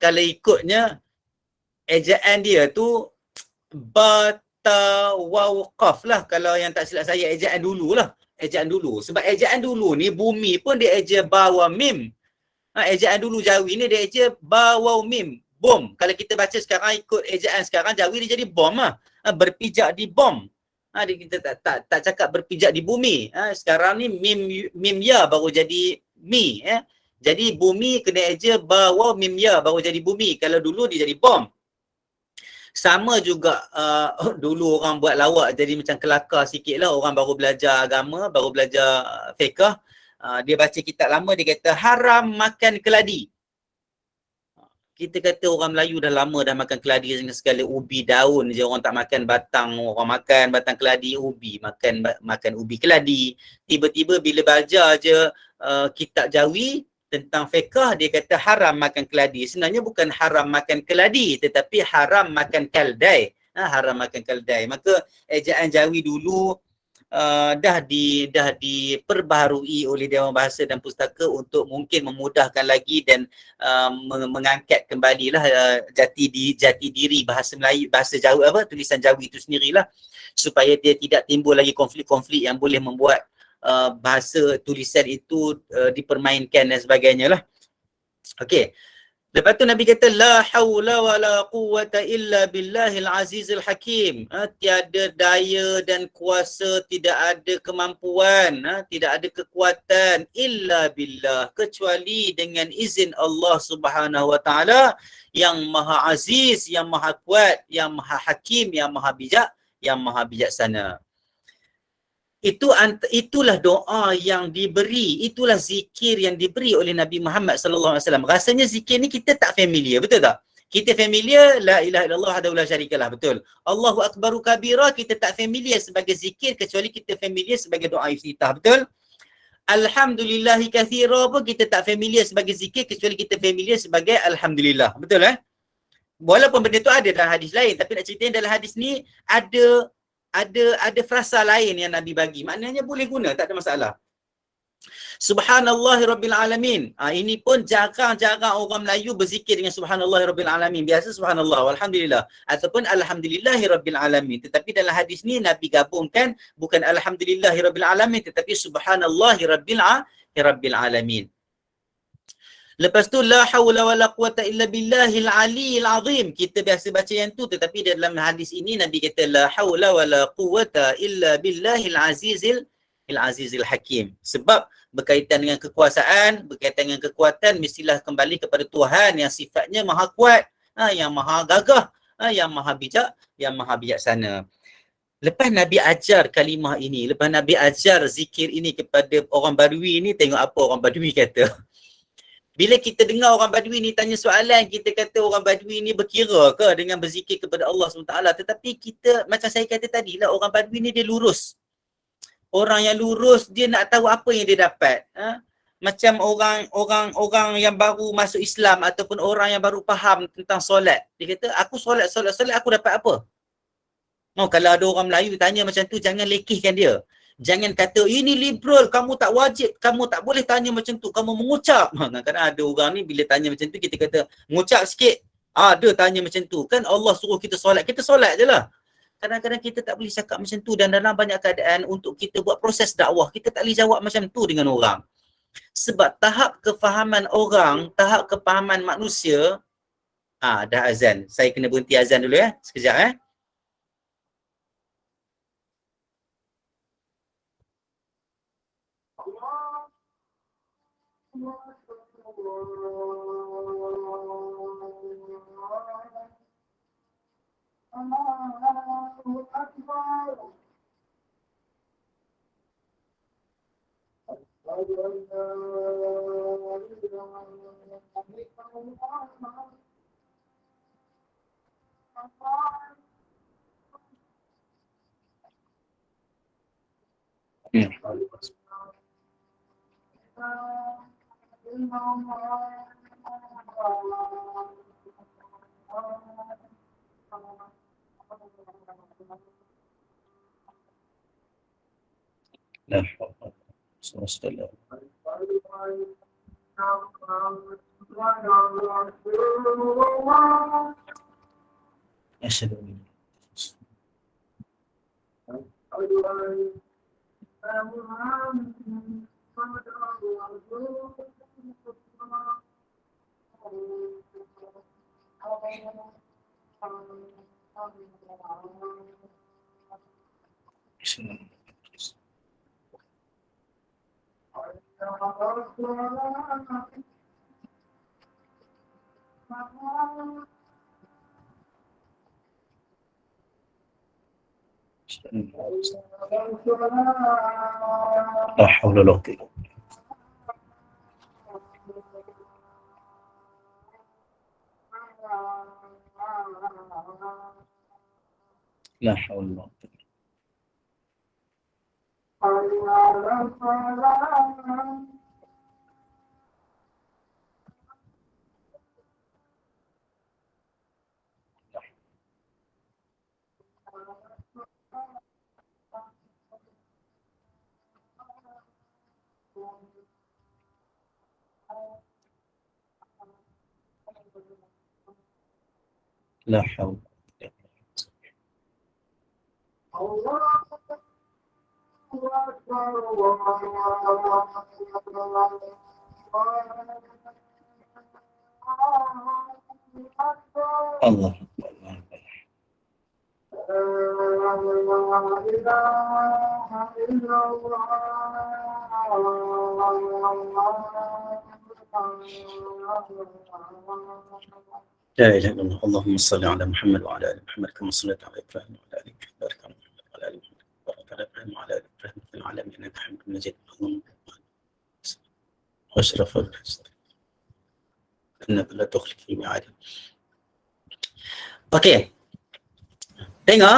kalau ikutnya ejaan dia tu bata waw qaf lah, kalau yang tak silap saya ejaan dulu lah. Ejaan dulu. Sebab ejaan dulu ni bumi pun dia eja ba wa mim. Ejaan dulu Jawi ni dia eja ba waw mim, bom. Kalau kita baca sekarang ikut ejaan sekarang Jawi dia jadi bom lah. Berpijak di bom. Kita tak cakap berpijak di bumi. Sekarang ni mim ya baru jadi mi. Jadi bumi kena eja ba waw mim ya baru jadi bumi. Kalau dulu dia jadi bom. Sama juga dulu orang buat lawak jadi macam kelakar sikit lah. Orang baru belajar agama, baru belajar fiqh. Dia baca kitab lama, dia kata haram makan keladi. Kita kata orang Melayu dah lama dah makan keladi dengan segala ubi daun je, orang tak makan batang. Orang makan batang keladi, ubi, makan ubi keladi. Tiba-tiba bila baca je kitab Jawi tentang fiqh, dia kata haram makan keladi. Sebenarnya bukan haram makan keladi, tetapi haram makan kaldai. Haram makan kaldai. Maka ejaan Jawi dulu dah diperbaharui oleh Dewan Bahasa dan Pustaka untuk mungkin memudahkan lagi dan mengangkat kembalilah jati diri bahasa Melayu, bahasa Jawa, tulisan Jawi itu sendirilah, supaya dia tidak timbul lagi konflik-konflik yang boleh membuat bahasa tulisan itu dipermainkan dan sebagainya lah. Okey. Lepas tu Nabi kata la haula wa la quwwata illa billahil azizil hakim. Tiada daya dan kuasa, tidak ada kemampuan, tidak ada kekuatan illa billah, kecuali dengan izin Allah Subhanahu wa taala yang maha aziz, yang maha kuat, yang maha hakim, yang maha bijak, yang maha bijaksana. Itulah doa yang diberi, itulah zikir yang diberi oleh Nabi Muhammad sallallahu alaihi wasallam. Rasanya zikir ni kita tak familiar, betul tak? Kita familiar la ilaha illallah wahdahu la syarikalah, betul. Allahu akbaru kabira kita tak familiar sebagai zikir kecuali kita familiar sebagai doa iftitah, betul? Alhamdulillahi katsira pun kita tak familiar sebagai zikir kecuali kita familiar sebagai alhamdulillah, betul Walaupun benda tu ada dalam hadis lain, tapi nak ceritain dalam hadis ni ada frasa lain yang Nabi bagi. Maknanya boleh guna, tak ada masalah. Subhanallahi rabbil alamin. Ini pun jarang-jarang orang Melayu berzikir dengan subhanallahi rabbil alamin. Biasa subhanallah walhamdulillah ataupun alhamdulillahi rabbil alamin. Tetapi dalam hadis ni Nabi gabungkan bukan alhamdulillahi rabbil alamin tetapi subhanallahi rabbil alamin. Lepas tu la haula wala quwata illa billahil aliyil azim. Kita biasa baca yang tu, tetapi dalam hadis ini Nabi kata la haula wala quwata illa billahil azizil hakim. Sebab berkaitan dengan kekuasaan, berkaitan dengan kekuatan, mestilah kembali kepada Tuhan yang sifatnya maha kuat, yang maha gagah, yang maha bijak, yang maha bijaksana. Lepas Nabi ajar kalimah ini, lepas Nabi ajar zikir ini kepada orang Badui ni, tengok apa orang Badui kata. Bila kita dengar orang Badui ni tanya soalan, kita kata orang Badui ni berkira ke dengan berzikir kepada Allah SWT. Tetapi kita, macam saya kata tadi lah, orang Badui ni dia lurus. Orang yang lurus, dia nak tahu apa yang dia dapat. Macam orang yang baru masuk Islam ataupun orang yang baru faham tentang solat. Dia kata, aku solat, aku dapat apa? Kalau ada orang Melayu tanya macam tu, jangan lekehkan dia. Jangan kata, ini liberal, kamu tak wajib, kamu tak boleh tanya macam tu, kamu mengucap. Kadang-kadang ada orang ni bila tanya macam tu, kita kata, mengucap sikit. Ada tanya macam tu. Kan Allah suruh kita solat je lah. Kadang-kadang kita tak boleh cakap macam tu, dan dalam banyak keadaan untuk kita buat proses dakwah, kita tak boleh jawab macam tu dengan orang. Sebab tahap kefahaman orang, tahap kefahaman manusia, dah azan. Saya kena berhenti azan dulu ya. Sekejap La haula wala quwwata. La haula wala quwwata. La haula. Allah. لا إله إلا الله. اللهم صل على محمد وعلى آل محمد كما صليت على إبراهيم وعلى آل إبراهيم بارك على محمد وعلى آل محمد بارك على إبراهيم وعلى آل إبراهيم في العالمين إنك حميد مجيد. اللهم واشرف الحسن إنك لا تخلف الميعاد. Okey. Tengok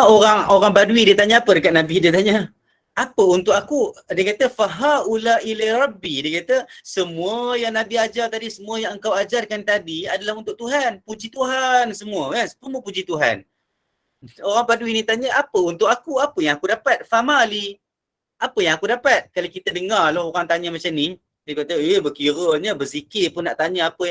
orang Badui dia tanya apa dekat Nabi, dia tanya, apa untuk aku? Dia kata fahaula ila rabbi. Dia kata semua yang Nabi ajar tadi, semua yang engkau ajarkan tadi adalah untuk Tuhan. Puji Tuhan semua kan? Semua puji Tuhan. Orang Badui ni tanya, apa untuk aku? Apa yang aku dapat? Famali. Apa yang aku dapat? Kalau kita dengar lah orang tanya macam ni, dia kata, berkiranya berzikir pun nak tanya apa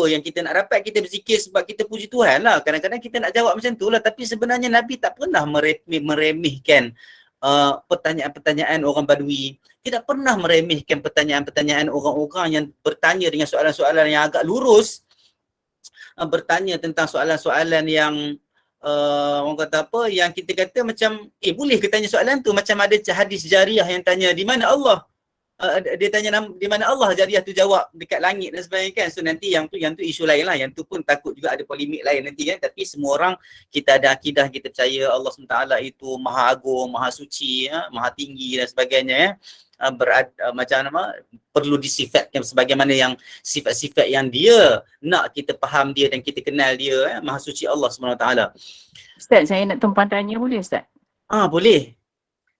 yang kita nak dapat. Kita berzikir sebab kita puji Tuhan lah. Kadang-kadang kita nak jawab macam tu lah. Tapi sebenarnya Nabi tak pernah meremehkan pertanyaan-pertanyaan orang Badui. Tidak pernah meremehkan pertanyaan-pertanyaan orang-orang yang bertanya dengan soalan-soalan yang agak lurus. Bertanya tentang soalan-soalan yang orang kata apa, yang kita kata macam boleh ke tanya soalan tu? Macam ada hadis jariah yang tanya di mana Allah. Dia tanya di mana Allah, jariah tu jawab dekat langit dan sebagainya kan. So nanti yang tu isu lain lah. Yang tu pun takut juga ada polemik lain nanti kan. Tapi semua orang kita ada akidah, kita percaya Allah SWT itu maha agung, maha suci, maha tinggi dan sebagainya perlu disifatkan sebagaimana yang sifat-sifat yang dia nak kita faham dia dan kita kenal dia, maha suci Allah SWT. Ustaz, saya nak tumpang tanya boleh Ustaz? Boleh.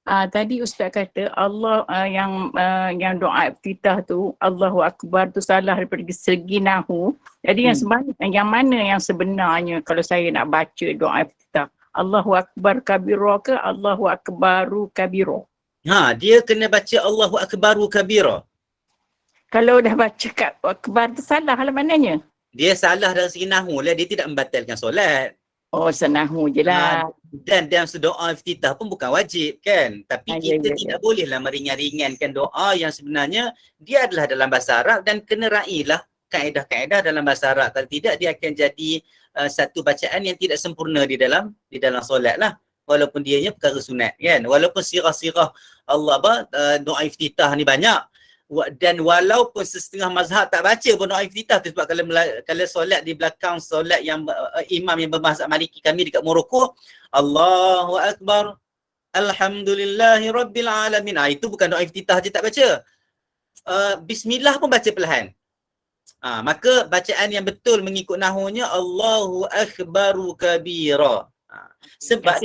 Tadi Ustaz kata Allah yang doa iftitah tu Allahu Akbar tu salah daripada segi nahu. Jadi yang mana yang sebenarnya kalau saya nak baca doa iftitah? Allahu Akbar kabira ke Allahu Akbaru kabira? Dia kena baca Allahu Akbaru kabira. Kalau dah baca akbar tu salah lah maknanya. Dia salah dari segi nahwu lah, dia tidak membatalkan solat. Oh, senahu je lah. Dan dalam doa iftitah pun bukan wajib kan. Tapi kita tidak bolehlah meringan-ringankan doa yang sebenarnya dia adalah dalam bahasa Arab dan kena railah kaedah-kaedah dalam bahasa Arab. Kalau tidak dia akan jadi satu bacaan yang tidak sempurna di dalam solat lah. Walaupun dianya perkara sunat kan. Walaupun sirah-sirah doa iftitah ni banyak. Dan walaupun setengah mazhab tak baca pun doa iftitah tu, sebab kalau solat di belakang solat yang imam yang bermazhab Maliki kami dekat Morocco, Allahu Akbar Alhamdulillahi Rabbil Alamin. Itu bukan doa iftitah je tak baca. Bismillah pun baca perlahan. Maka bacaan yang betul mengikut nahwunya Allahu Akbaru kabira. Sebab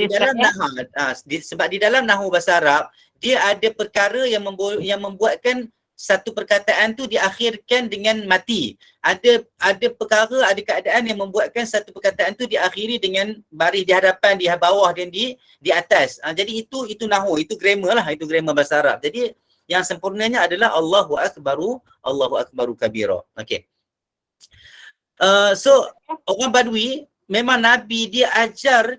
di dalam nahwu bahasa Arab dia ada perkara yang membuatkan satu perkataan tu diakhirkan dengan mati. Ada perkara, ada keadaan yang membuatkan satu perkataan tu diakhiri dengan baris di hadapan, di bawah dan di atas. Jadi itu nahwu, itu grammar lah, itu grammar bahasa Arab. Jadi yang sempurnanya adalah Allahu Akbaru kabira. Okey. So orang Badui memang Nabi dia ajar.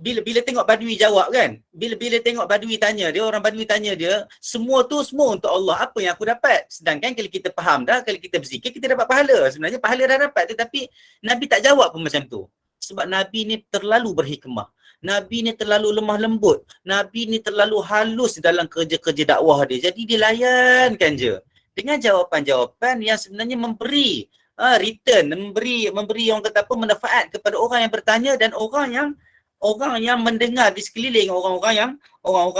Bila tengok Badui jawab kan, bila tengok Badui tanya dia, orang Badui tanya dia, semua untuk Allah, apa yang aku dapat? Sedangkan kalau kita faham dah, kalau kita berzikir kita dapat pahala. Sebenarnya pahala dah dapat, tetapi Nabi tak jawab pun macam tu. Sebab Nabi ni terlalu berhikmah. Nabi ni terlalu lemah lembut. Nabi ni terlalu halus dalam kerja-kerja dakwah dia. Jadi dia layankan je dengan jawapan-jawapan yang sebenarnya memberi return, memberi orang kata apa, manfaat kepada orang yang bertanya dan orang yang mendengar di sekeliling orang-orang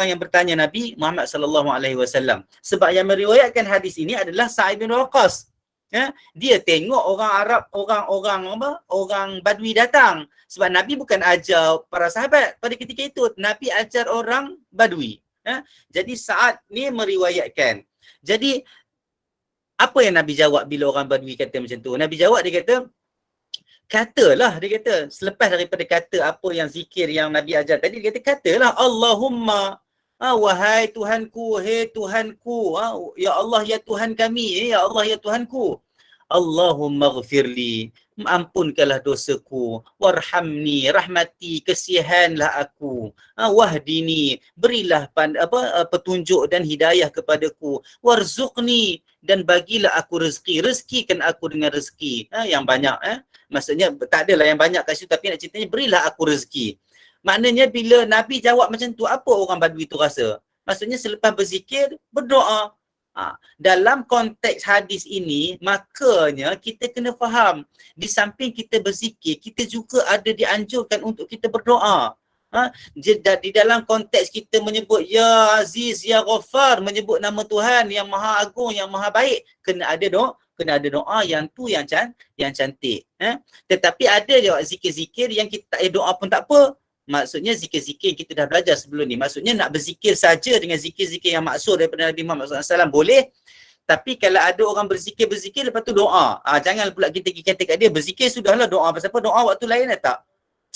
yang bertanya Nabi Muhammad sallallahu alaihi wasallam. Sebab yang meriwayatkan hadis ini adalah Sa'id bin Waqqas. Ya, dia tengok orang Arab, orang Badui datang. Sebab Nabi bukan ajar para sahabat pada ketika itu, Nabi ajar orang Badui. Ya, jadi Sa'ad ni meriwayatkan. Jadi apa yang Nabi jawab bila orang Badui kata macam tu? Nabi jawab, dia katalah, dia kata, selepas daripada kata apa yang zikir yang Nabi ajar tadi, dia katalah Allahumma, wahai Tuhanku, hei Tuhanku, ya Allah ya Tuhan kami, ya Allah ya Tuhanku, Allahumma ghafirli, ampunkanlah dosaku, warhamni, rahmati, kasihanlah aku, wahdini, berilah petunjuk dan hidayah kepadaku, warzuqni, dan bagilah aku rezeki, rezekikan aku dengan rezeki yang banyak. Maksudnya tak adalah yang banyak kat situ, tapi nak ceritanya berilah aku rezeki. Maknanya bila Nabi jawab macam tu, apa orang Badui tu rasa? Maksudnya selepas berzikir, berdoa. Dalam konteks hadis ini, makanya kita kena faham, di samping kita berzikir, kita juga ada dianjurkan untuk kita berdoa. Di dalam konteks kita menyebut Ya Aziz, Ya Ghaffar, menyebut nama Tuhan yang Maha Agung, yang Maha Baik, kena ada doa yang cantik. Tetapi ada je zikir-zikir yang kita doa pun tak apa. Maksudnya zikir-zikir yang kita dah belajar sebelum ni. Maksudnya nak berzikir saja dengan zikir-zikir yang maksud daripada Nabi Muhammad SAW boleh. Tapi kalau ada orang berzikir lepas tu doa. Jangan pula kita kata kat dia berzikir sudahlah, doa pasal apa? Doa waktu lain tak?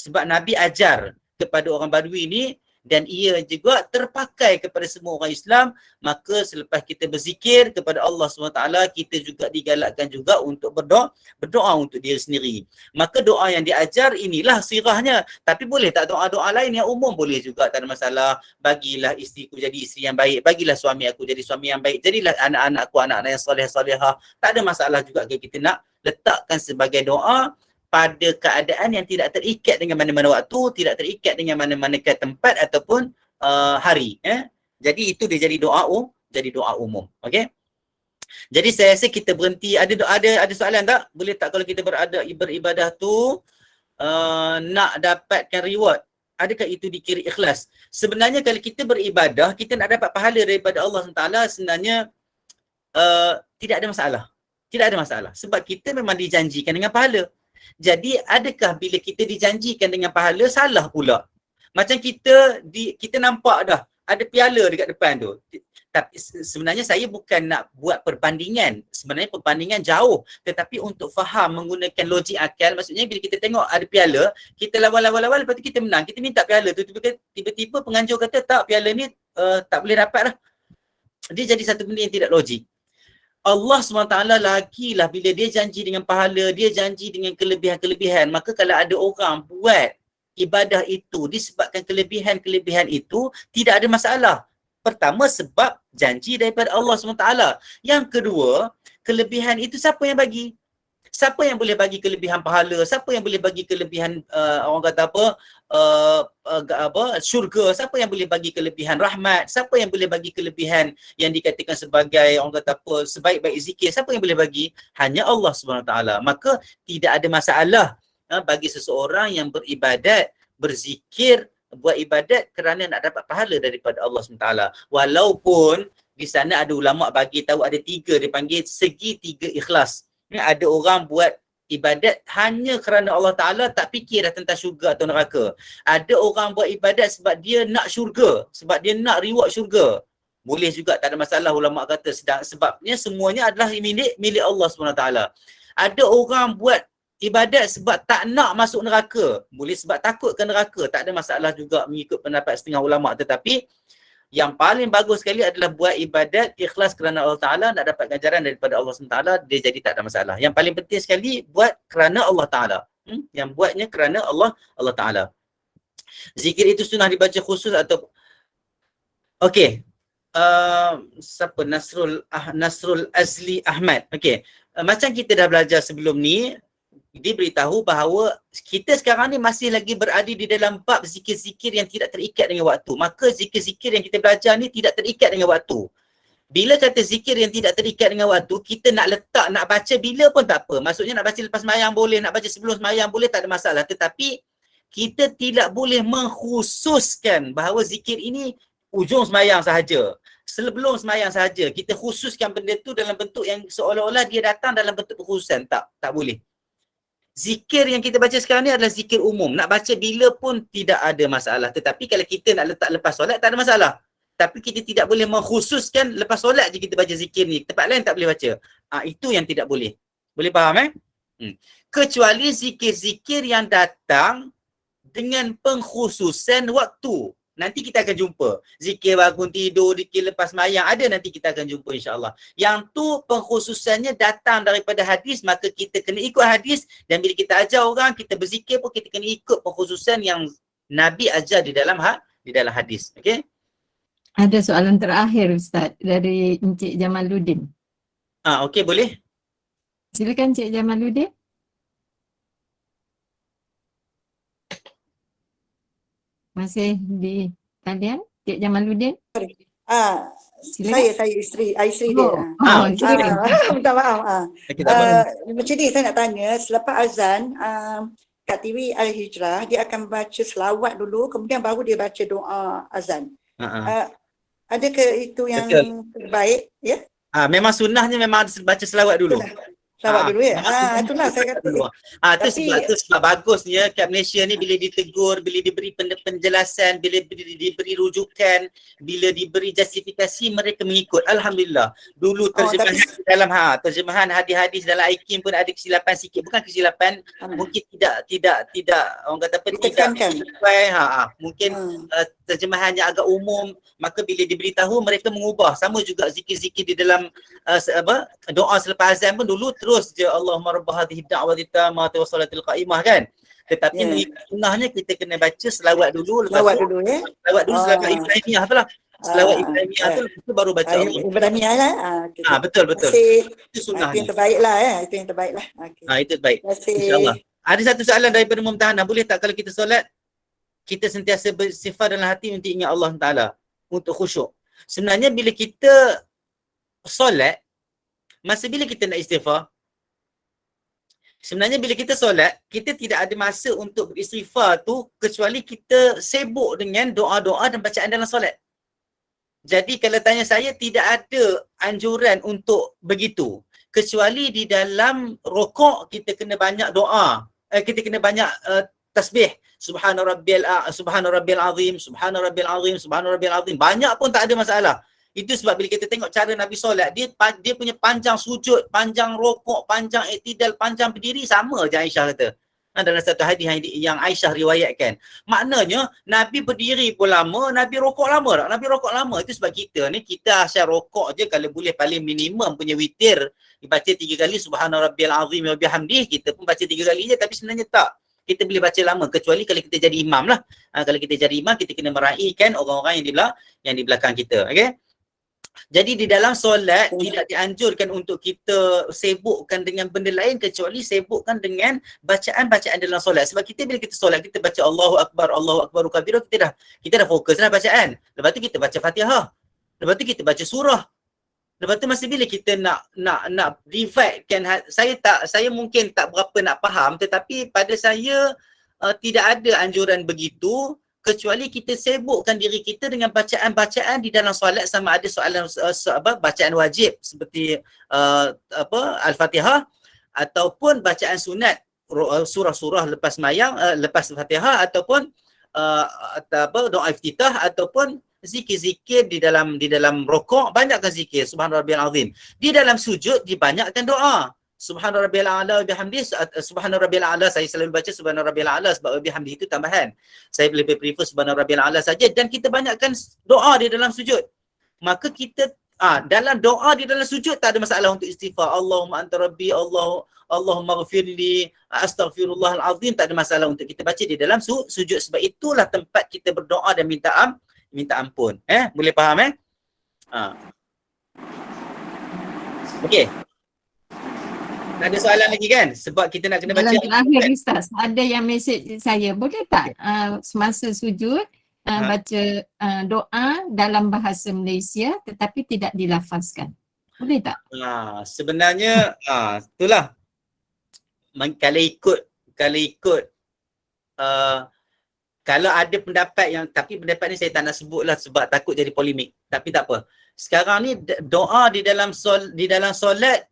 Sebab Nabi ajar kepada orang Badui ni, dan ia juga terpakai kepada semua orang Islam. Maka selepas kita berzikir kepada Allah SWT, kita juga digalakkan juga untuk berdoa untuk diri sendiri. Maka doa yang diajar inilah sirahnya. Tapi boleh tak doa-doa lain yang umum? Boleh juga, tak ada masalah. Bagilah isteriku jadi isteri yang baik, bagilah suami aku jadi suami yang baik, jadilah anak-anakku anak-anak yang soleh-solehah. Tak ada masalah juga kalau kita nak letakkan sebagai doa pada keadaan yang tidak terikat dengan mana-mana waktu, tidak terikat dengan mana-mana tempat ataupun hari. Jadi itu dia jadi doa umum. Okey. Jadi saya rasa kita berhenti. Ada soalan tak? Boleh tak kalau kita beribadah tu nak dapatkan reward? Adakah itu dikira ikhlas? Sebenarnya kalau kita beribadah, kita nak dapat pahala daripada Allah SWT, sebenarnya tidak ada masalah. Tidak ada masalah. Sebab kita memang dijanjikan dengan pahala. Jadi adakah bila kita dijanjikan dengan pahala salah pula? Macam kita nampak dah ada piala dekat depan tu. Tapi sebenarnya saya bukan nak buat perbandingan. Sebenarnya perbandingan jauh. Tetapi untuk faham menggunakan logik akal, maksudnya bila kita tengok ada piala, kita lawan, lepas tu kita menang. Kita minta piala tu, tiba-tiba penganjur kata tak, piala ni tak boleh dapat lah. Dia jadi satu benda yang tidak logik. Allah SWT lagilah bila dia janji dengan pahala, dia janji dengan kelebihan-kelebihan. Maka kalau ada orang buat ibadah itu disebabkan kelebihan-kelebihan itu, tidak ada masalah. Pertama, sebab janji daripada Allah SWT. Yang kedua, kelebihan itu siapa yang bagi? Siapa yang boleh bagi kelebihan pahala? Siapa yang boleh bagi kelebihan orang kata syurga? Siapa yang boleh bagi kelebihan rahmat? Siapa yang boleh bagi kelebihan yang dikatakan sebagai orang kata sebaik-baik zikir? Siapa yang boleh bagi? Hanya Allah SWT. Maka tidak ada masalah bagi seseorang yang beribadat, berzikir, buat ibadat kerana nak dapat pahala daripada Allah SWT. Walaupun di sana ada ulama' bagi tahu ada 3, dia panggil segi 3 ikhlas. Ada orang buat ibadat hanya kerana Allah Ta'ala, tak fikir dah tentang syurga atau neraka. Ada orang buat ibadat sebab dia nak syurga, sebab dia nak reward syurga. Boleh juga, tak ada masalah, ulama' kata. Sebabnya semuanya adalah milik Allah SWT. Ada orang buat ibadat sebab tak nak masuk neraka. Boleh sebab takut ke neraka. Tak ada masalah juga mengikut pendapat setengah ulama'. Tetapi yang paling bagus sekali adalah buat ibadat ikhlas kerana Allah Ta'ala, nak dapat ganjaran daripada Allah SWT, dia jadi tak ada masalah. Yang paling penting sekali buat kerana Allah Ta'ala. Yang buatnya kerana Allah Ta'ala. Zikir itu sunnah dibaca khusus atau... Okey. Siapa? Nasrul Azli Ahmad. Okey. Macam kita dah belajar sebelum ni, diberitahu bahawa kita sekarang ni masih lagi berada di dalam bab zikir-zikir yang tidak terikat dengan waktu. Maka zikir-zikir yang kita belajar ni tidak terikat dengan waktu. Bila kata zikir yang tidak terikat dengan waktu, kita nak letak, nak baca bila pun tak apa. Maksudnya nak baca lepas sembahyang boleh, nak baca sebelum sembahyang boleh, tak ada masalah. Tetapi kita tidak boleh mengkhususkan bahawa zikir ini ujung sembahyang sahaja. Sebelum sembahyang sahaja. Kita khususkan benda tu dalam bentuk yang seolah-olah dia datang dalam bentuk kekhususan. Tak boleh. Zikir yang kita baca sekarang ni adalah zikir umum. Nak baca bila pun tidak ada masalah. Tetapi kalau kita nak letak lepas solat, tak ada masalah. Tapi kita tidak boleh mengkhususkan lepas solat je kita baca zikir ni. Tempat lain tak boleh baca. Itu yang tidak boleh. Boleh faham Kecuali zikir-zikir yang datang dengan pengkhususan waktu. Nanti kita akan jumpa. Zikir bangun tidur, zikir lepas sembahyang, ada nanti kita akan jumpa insya-Allah. Yang tu pengkhususannya datang daripada hadis, maka kita kena ikut hadis, dan bila kita ajar orang, kita berzikir pun kita kena ikut pengkhususan yang Nabi ajar di dalam hadis. Okey? Ada soalan terakhir Ustaz dari Encik Jamaluddin. Okey, boleh? Silakan Encik Jamaluddin. Masih di talian, Cik Jamaluddin? Saya isteri dia. Minta maaf. Macam ni saya nak tanya, selepas azan kat TV Al-Hijrah, dia akan baca selawat dulu, kemudian baru dia baca doa azan. Adakah itu yang terbaik? Ya? Memang sunnahnya memang baca selawat dulu. Selawat dulu ya. Itulah saya kata. Sebab bagusnya kat Malaysia ni bila ditegur, bila diberi penjelasan, bila diberi rujukan, bila diberi justifikasi, mereka mengikut. Alhamdulillah. Dulu terjemahan terjemahan hadis-hadis dalam IKIM pun ada kesilapan sikit. Bukan kesilapan, mungkin tidak orang kata apa, tidak sesuai. Mungkin terjemahannya agak umum, maka bila diberitahu mereka mengubah. Sama juga zikir-zikir di dalam doa selepas azan pun dulu terus je Allahumma rabb hadhihi da'wati tammati wa salatil qa'imah kan. Tetapi sunnahnya kita kena baca selawat dulu, selawat dulu Ibrahimiyah tu lah. Selawat Ibrahimiyah tu baru baca Allah. Ibrahimiyah lah. Betul. Itu sunnah. Itu yang terbaik lah Itu yang terbaik lah. Itu baik. InsyaAllah. Ada satu soalan daripada Mumtahanah. Boleh tak kalau kita solat, kita sentiasa bersifat dalam hati untuk ingat Allah Ta'ala, untuk khusyuk. Sebenarnya bila kita solat, masa bila kita nak istighfar, sebenarnya bila kita solat, kita tidak ada masa untuk beristighfar tu kecuali kita sibuk dengan doa-doa dan bacaan dalam solat. Jadi kalau tanya saya, tidak ada anjuran untuk begitu. Kecuali di dalam rokok kita kena banyak doa. Kita kena banyak tasbih subhana rabbil azim, subhana rabbil azim, subhana rabbil azim. Banyak pun tak ada masalah. Itu sebab bila kita tengok cara Nabi solat, dia punya panjang sujud, panjang rokok, panjang iktidal, panjang berdiri sama je Aisyah kata. Dalam satu hadis yang Aisyah riwayatkan. Maknanya Nabi berdiri pun lama, Nabi rokok lama tak? Nabi rokok lama. Itu sebab kita ni, kita asyik rokok je kalau boleh paling minimum punya witir. Dibaca 3 kali subhana rabbil azim wa bihamdih, kita pun baca 3 kali je, tapi sebenarnya tak. Kita boleh baca lama, kecuali kalau kita jadi imam lah. Kalau kita jadi imam, kita kena meraihkan orang-orang yang di belakang kita. Okay? Jadi di dalam solat tidak dianjurkan untuk kita sibukkan dengan benda lain kecuali sibukkan dengan bacaan-bacaan dalam solat. Sebab kita bila kita solat, kita baca Allahu Akbar kabira, kita dah fokus dah bacaan. Lepas tu kita baca Fatihah. Lepas tu kita baca surah. Lepas tu masa bila kita nak divide kan, saya mungkin tak berapa nak faham, tetapi pada saya tidak ada anjuran begitu, kecuali kita sibukkan diri kita dengan bacaan-bacaan di dalam solat, sama ada soalan bacaan wajib seperti Al-Fatihah, ataupun bacaan sunat surah-surah lepas mayang, lepas Fatihah, ataupun doa iftitah, ataupun zikir-zikir di dalam rokok, banyakkan zikir subhana rabbil azim. Di dalam sujud dibanyakkan doa. Subhana rabbil a'la wa bihamdihi, subhana rabbil a'la, saya selalu baca subhana rabbil a'la sebab bihamdihi itu tambahan. Saya lebih prefer subhana rabbil a'la saja, dan kita banyakkan doa di dalam sujud. Maka kita dalam doa di dalam sujud tak ada masalah untuk istighfar. Allahumma anta rabbi, Allahumma ghfirli, astaghfirullahal azim, tak ada masalah untuk kita baca di dalam sujud, sebab itulah tempat kita berdoa dan minta ampun. Boleh faham Okey. Tak ada soalan lagi kan? Sebab kita nak kena baca. Dalam terakhir Ustaz, ada yang mesej saya, boleh tak semasa sujud baca doa dalam bahasa Malaysia tetapi tidak dilafazkan? Boleh tak? Sebenarnya itulah. Kalau ikut kalau ada pendapat yang, tapi pendapat ni saya tak nak sebut lah sebab takut jadi polemik. Tapi tak apa. Sekarang ni doa di dalam solat,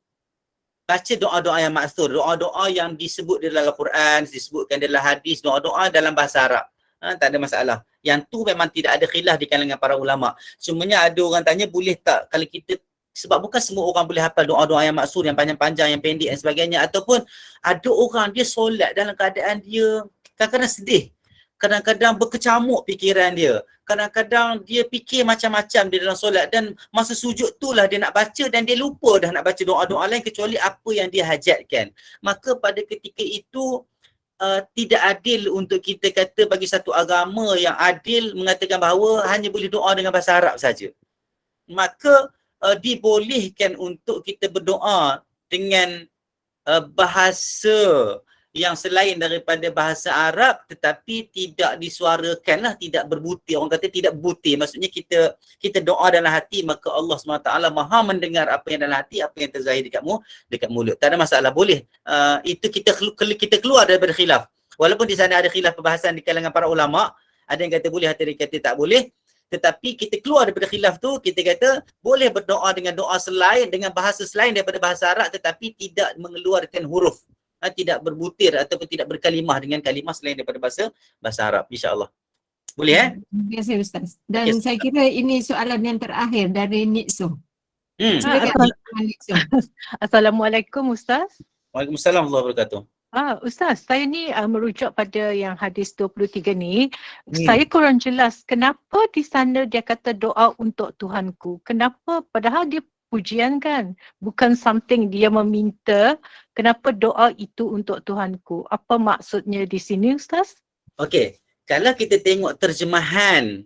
baca doa-doa yang maksur, doa-doa yang disebut di dalam Al-Quran, disebutkan dalam hadis, doa-doa dalam bahasa Arab. Tak ada masalah. Yang tu memang tidak ada khilaf di kalangan para ulama. Cumanya ada orang tanya, boleh tak kalau kita, sebab bukan semua orang boleh hafal doa-doa yang maksur, yang panjang-panjang, yang pendek dan sebagainya. Ataupun ada orang dia solat dalam keadaan dia kadang-kadang sedih, kadang-kadang berkecamuk fikiran dia, kadang-kadang dia fikir macam-macam di dalam solat, dan masa sujud tu lah dia nak baca dan dia lupa dah nak baca doa-doa lain kecuali apa yang dia hajatkan. Maka pada ketika itu tidak adil untuk kita kata bagi satu agama yang adil mengatakan bahawa hanya boleh doa dengan bahasa Arab saja. Maka dibolehkan untuk kita berdoa dengan bahasa yang selain daripada bahasa Arab, tetapi tidak disuarakanlah, tidak berbutir. Orang kata tidak berbutir, maksudnya kita doa dalam hati, maka Allah SWT maha mendengar apa yang dalam hati, apa yang terzahir dekat mulut. Tak ada masalah, boleh. Itu kita keluar daripada khilaf. Walaupun di sana ada khilaf perbahasan di kalangan para ulama, ada yang kata boleh, ada yang kata tak boleh. Tetapi kita keluar daripada khilaf tu, kita kata boleh berdoa dengan doa selain, dengan bahasa selain daripada bahasa Arab, tetapi tidak mengeluarkan huruf, tidak berbutir ataupun tidak berkalimah dengan kalimah selain daripada bahasa Arab, insya-Allah. Boleh Terima kasih Ustaz. Dan saya kira ini soalan yang terakhir dari Nixum. Assalamualaikum Ustaz. Waalaikumsalam warahmatullahi wabarakatuh. Ustaz, saya ni merujuk pada yang hadis 23 ni. Saya kurang jelas kenapa di sana dia kata doa untuk Tuhanku. Kenapa? Padahal dia pujian kan, bukan something dia meminta. Kenapa doa itu untuk Tuhanku? Apa maksudnya di sini Ustaz? Okey, kalau kita tengok terjemahan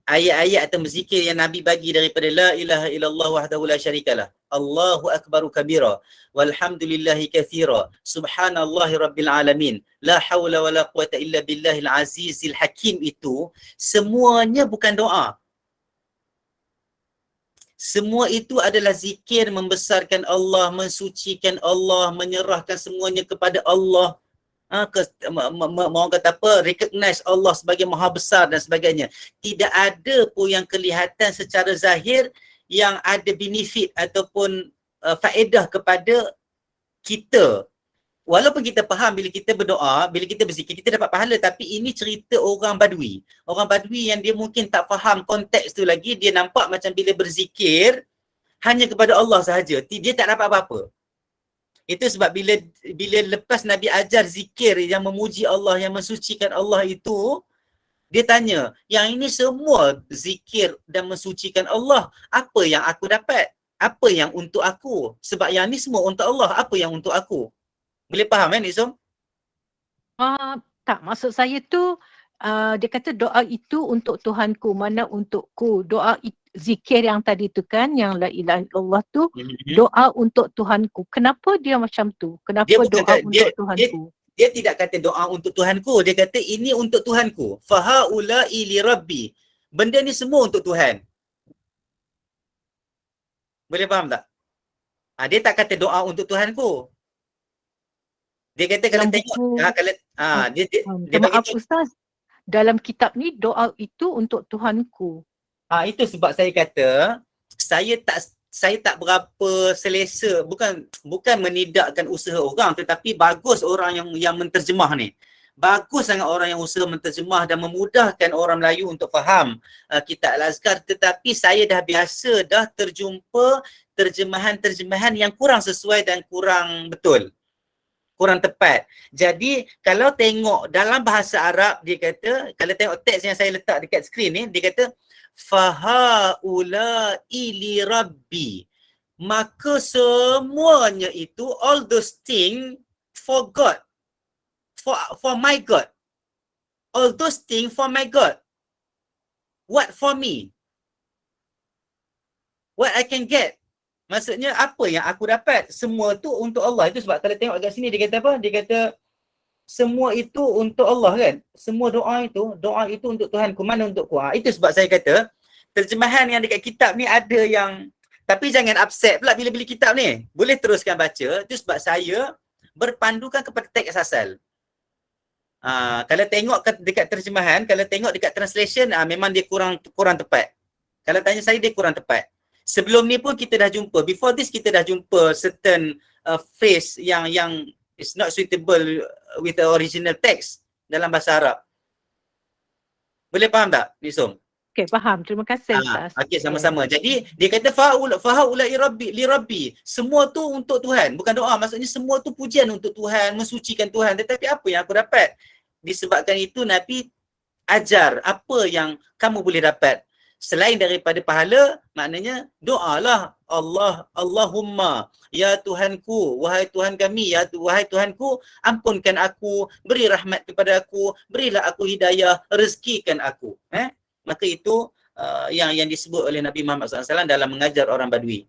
ayat-ayat atau zikir yang Nabi bagi daripada la ilaha illallah wahdahu la syarikalah, Allahu akbaru kabira, walhamdulillahi katsira, subhanallahi rabbil alamin, la haula wala quwata illa billahil azizil hakim, itu semuanya bukan doa. Semua itu adalah zikir membesarkan Allah, mensucikan Allah, menyerahkan semuanya kepada Allah. Orang kata apa? Recognize Allah sebagai maha besar dan sebagainya. Tidak ada pun yang kelihatan secara zahir yang ada benefit ataupun faedah kepada kita walaupun kita faham bila kita berdoa, bila kita berzikir, kita dapat pahala, tapi ini cerita orang Badui. Orang Badui yang dia mungkin tak faham konteks tu lagi, dia nampak macam bila berzikir, hanya kepada Allah sahaja. Dia tak dapat apa-apa. Itu sebab bila lepas Nabi ajar zikir yang memuji Allah, yang mensucikan Allah itu, dia tanya, yang ini semua zikir dan mensucikan Allah, apa yang aku dapat? Apa yang untuk aku? Sebab yang ni semua untuk Allah, apa yang untuk aku? Boleh faham Nik Som? Tak, maksud saya tu dia kata doa itu untuk Tuhanku, mana untukku. Doa zikir yang tadi tu kan, yang la ilaha illallah tu, doa untuk Tuhanku. Kenapa dia macam tu? Kenapa Dia bukan doa untuk Tuhanku? Dia tidak kata doa untuk Tuhanku, dia kata ini untuk Tuhanku. Fahaula'i li rabbi. Benda ni semua untuk Tuhan. Boleh faham tak? Dia tak kata doa untuk Tuhanku. Dia kata kalau tengok dia maaf bagi Ustaz, dalam kitab ni doa itu untuk Tuhanku. Itu sebab saya kata saya tak berapa selesa, bukan menidakkan usaha orang, tetapi bagus orang yang menterjemah ni. Bagus sangat orang yang usaha menterjemah dan memudahkan orang Melayu untuk faham kitab Al-Azkar, tetapi saya dah biasa dah terjumpa terjemahan-terjemahan yang kurang sesuai dan kurang betul. Kurang tepat. Jadi kalau tengok dalam bahasa Arab, dia kata, kalau tengok teks yang saya letak dekat skrin ni, dia kata fahaula'i li rabbi. Maka semuanya itu, all those things for God. For my God. All those things for my God. What for me? What I can get? Maksudnya apa yang aku dapat? Semua tu untuk Allah. Itu sebab kalau tengok kat sini dia kata apa? Dia kata semua itu untuk Allah kan? Semua doa itu untuk Tuhanku. Mana untukku? Itu sebab saya kata terjemahan yang dekat kitab ni ada yang, tapi jangan upset pula bila beli kitab ni. Boleh teruskan baca. Itu sebab saya berpandukan kepada teks asal. Kalau tengok dekat terjemahan, kalau tengok dekat translation, memang dia kurang tepat. Kalau tanya saya, dia kurang tepat. Sebelum ni pun kita dah jumpa, before this kita dah jumpa certain phrase yang is not suitable with the original text dalam bahasa Arab. Boleh faham tak, Nisum? Okey, faham. Terima kasih Ustaz. Okey, sama-sama. Jadi dia kata fahaula'i li rabbi. Semua tu untuk Tuhan, bukan doa. Maksudnya semua tu pujian untuk Tuhan, mensucikan Tuhan. Tetapi apa yang aku dapat? Disebabkan itu Nabi ajar apa yang kamu boleh dapat. Selain daripada pahala, maknanya doalah Allahumma, ya Tuhanku, wahai Tuhan kami, wahai Tuhanku, ampunkan aku, beri rahmat kepada aku, berilah aku hidayah, rezekikan aku. Maka itu yang disebut oleh Nabi Muhammad SAW dalam mengajar orang Badui.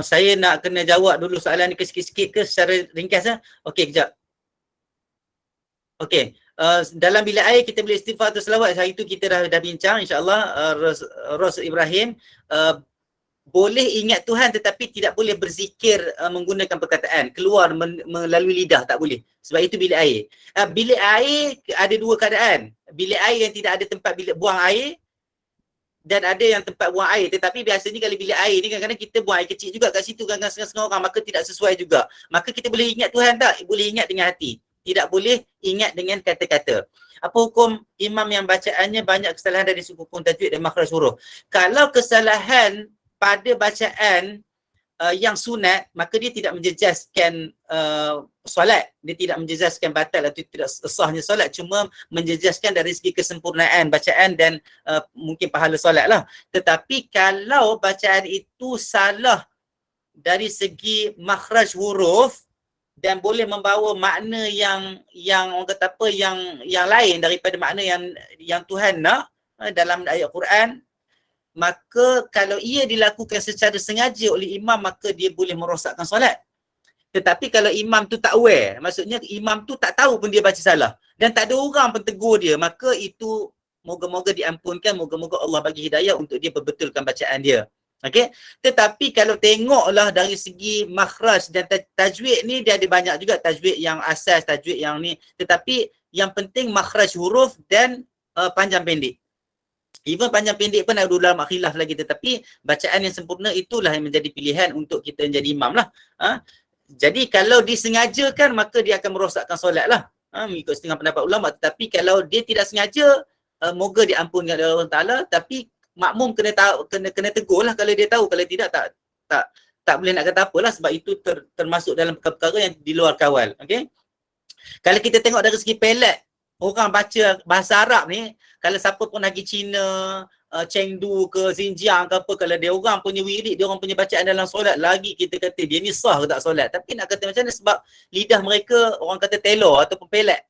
Saya nak kena jawab dulu soalan ni sikit-sikit ke secara ringkas? Okey, kejap. Okey. Dalam bilik air kita boleh istighfar atau selawat. Hari itu kita dah bincang, insyaAllah. Ros Ibrahim, boleh ingat Tuhan tetapi tidak boleh berzikir menggunakan perkataan, keluar melalui lidah, tak boleh. Sebab itu bilik air. Bilik air ada dua keadaan. Bilik air yang tidak ada tempat buang air dan ada yang tempat buang air. Tetapi biasanya kalau bilik air ni kadang-kadang kita buang air kecil juga kat situ, kadang-kadang setengah-setengah orang, maka tidak sesuai juga. Maka kita boleh ingat Tuhan tak? Boleh ingat dengan hati. Tidak boleh ingat dengan kata-kata. Apa hukum imam yang bacaannya banyak kesalahan dari sudut hukum tajwid dan makhraj huruf? Kalau kesalahan pada bacaan yang sunat, maka dia tidak menjejaskan solat. Dia tidak menjejaskan batal atau tidak sahnya solat. Cuma menjejaskan dari segi kesempurnaan bacaan dan mungkin pahala solat lah. Tetapi kalau bacaan itu salah dari segi makhraj huruf, dan boleh membawa makna yang orang kata apa, yang lain daripada makna yang Tuhan nak dalam ayat Quran, maka kalau ia dilakukan secara sengaja oleh imam, maka dia boleh merosakkan solat. Tetapi kalau imam tu tak aware, maksudnya imam tu tak tahu pun dia baca salah dan tak ada orang pun tegur dia, maka itu moga-moga diampunkan, moga-moga Allah bagi hidayah untuk dia perbetulkan bacaan dia. Okey, tetapi kalau tengoklah dari segi makhraj dan tajwid ni, dia ada banyak juga tajwid yang asas, tajwid yang ni, tetapi yang penting makhraj huruf dan panjang pendek. Even panjang pendek pun ada ulama khilaf lagi, tetapi bacaan yang sempurna itulah yang menjadi pilihan untuk kita menjadi imam lah. Jadi kalau disengajakan maka dia akan merosakkan solat lah. Mengikut setengah pendapat ulama. Tetapi kalau dia tidak sengaja, moga diampunkan oleh Allah Ta'ala. Tapi makmum kena tahu, kena tegur lah kalau dia tahu. Kalau tidak tak boleh nak kata apalah, sebab itu termasuk dalam perkara-perkara yang di luar kawal. Okay? Kalau kita tengok dari segi pelat, orang baca bahasa Arab ni, kalau siapa pun lagi Cina, Chengdu ke Xinjiang ke apa, kalau dia orang punya wirid, dia orang punya bacaan dalam solat, lagi kita kata dia ni sah ke tak solat. Tapi nak kata macam mana, sebab lidah mereka orang kata telor ataupun pelat.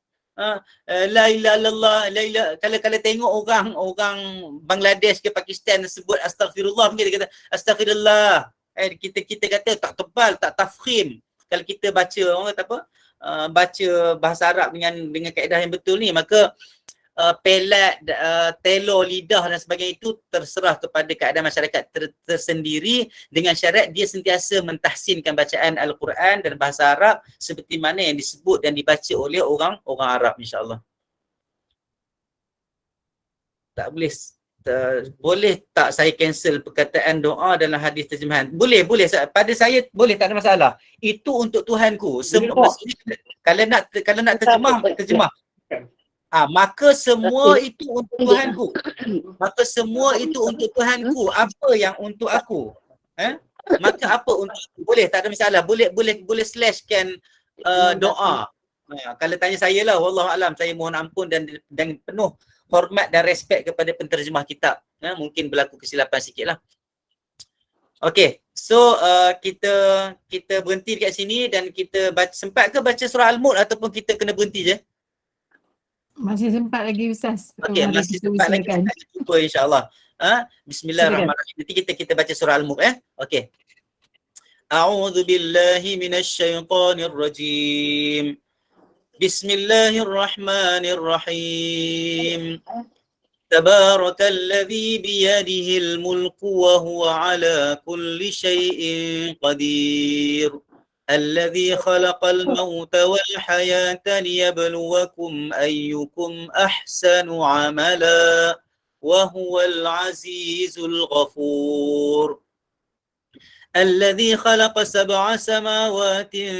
La ilaha illallah, la ilaha. Kalau tengok orang Bangladesh ke Pakistan sebut astagfirullah, mungkin dia kata astagfirullah. Kita kata tak tebal, tak tafkhim. Kalau kita baca, orang kata apa? Baca bahasa Arab dengan kaedah yang betul ni, maka pelat, telor, lidah dan sebagainya itu terserah kepada keadaan masyarakat tersendiri, dengan syarat dia sentiasa mentahsinkan bacaan Al-Quran dan bahasa Arab seperti mana yang disebut dan dibaca oleh orang Arab, insya-Allah. Tak boleh boleh tak saya cancel perkataan doa dalam hadis terjemahan? Boleh. Pada saya boleh, tak ada masalah. Itu untuk Tuhanku. Kalau nak terjemah. Maka semua itu untuk Tuhanku. Apa yang untuk aku? Maka apa untuk aku? Boleh, tak ada masalah. Boleh slashkan doa. Kalau tanya saya lah, wallahu alam, saya mohon ampun dan penuh hormat dan respect kepada penterjemah kitab. Mungkin berlaku kesilapan sikit lah. Okay, so kita berhenti dekat sini dan kita sempat ke baca surah Al-Mulk ataupun kita kena berhenti je? Masih sempat lagi Ustaz. Okay, masih sempat lagi, kita cuba insyaAllah. Bismillahirrahmanirrahim. Nanti kita baca surah Al-Mulk. Okay. A'udzu billahi minasyaitonir rajim. Bismillahirrahmanirrahim. Tabarakalladzi biyadihil mulku wa huwa ala kulli syai'in qadir. Alladzi khalaqal mauta wal hayata liyabluwakum ayyukum ahsanu amala wa huwal azizul ghafur. Alladzi khalaqa sab'a samawati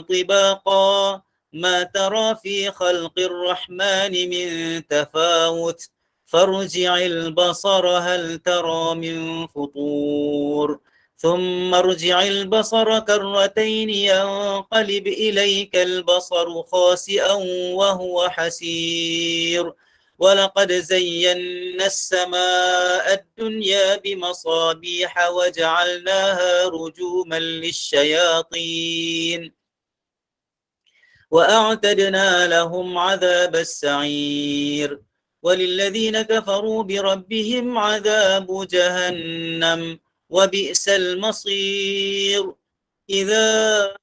tibaqa ما ترى في خلق الرحمن من تفاوت فارجع البصر هل ترى من فطور ثم ارجع البصر كرتين ينقلب إليك البصر خاسئا وهو حسير ولقد زينا السماء الدنيا بمصابيح وجعلناها رجوما للشياطين وأعتدنا لهم عذاب السعير وللذين كفروا بربهم عذاب جهنم وبئس المصير إذا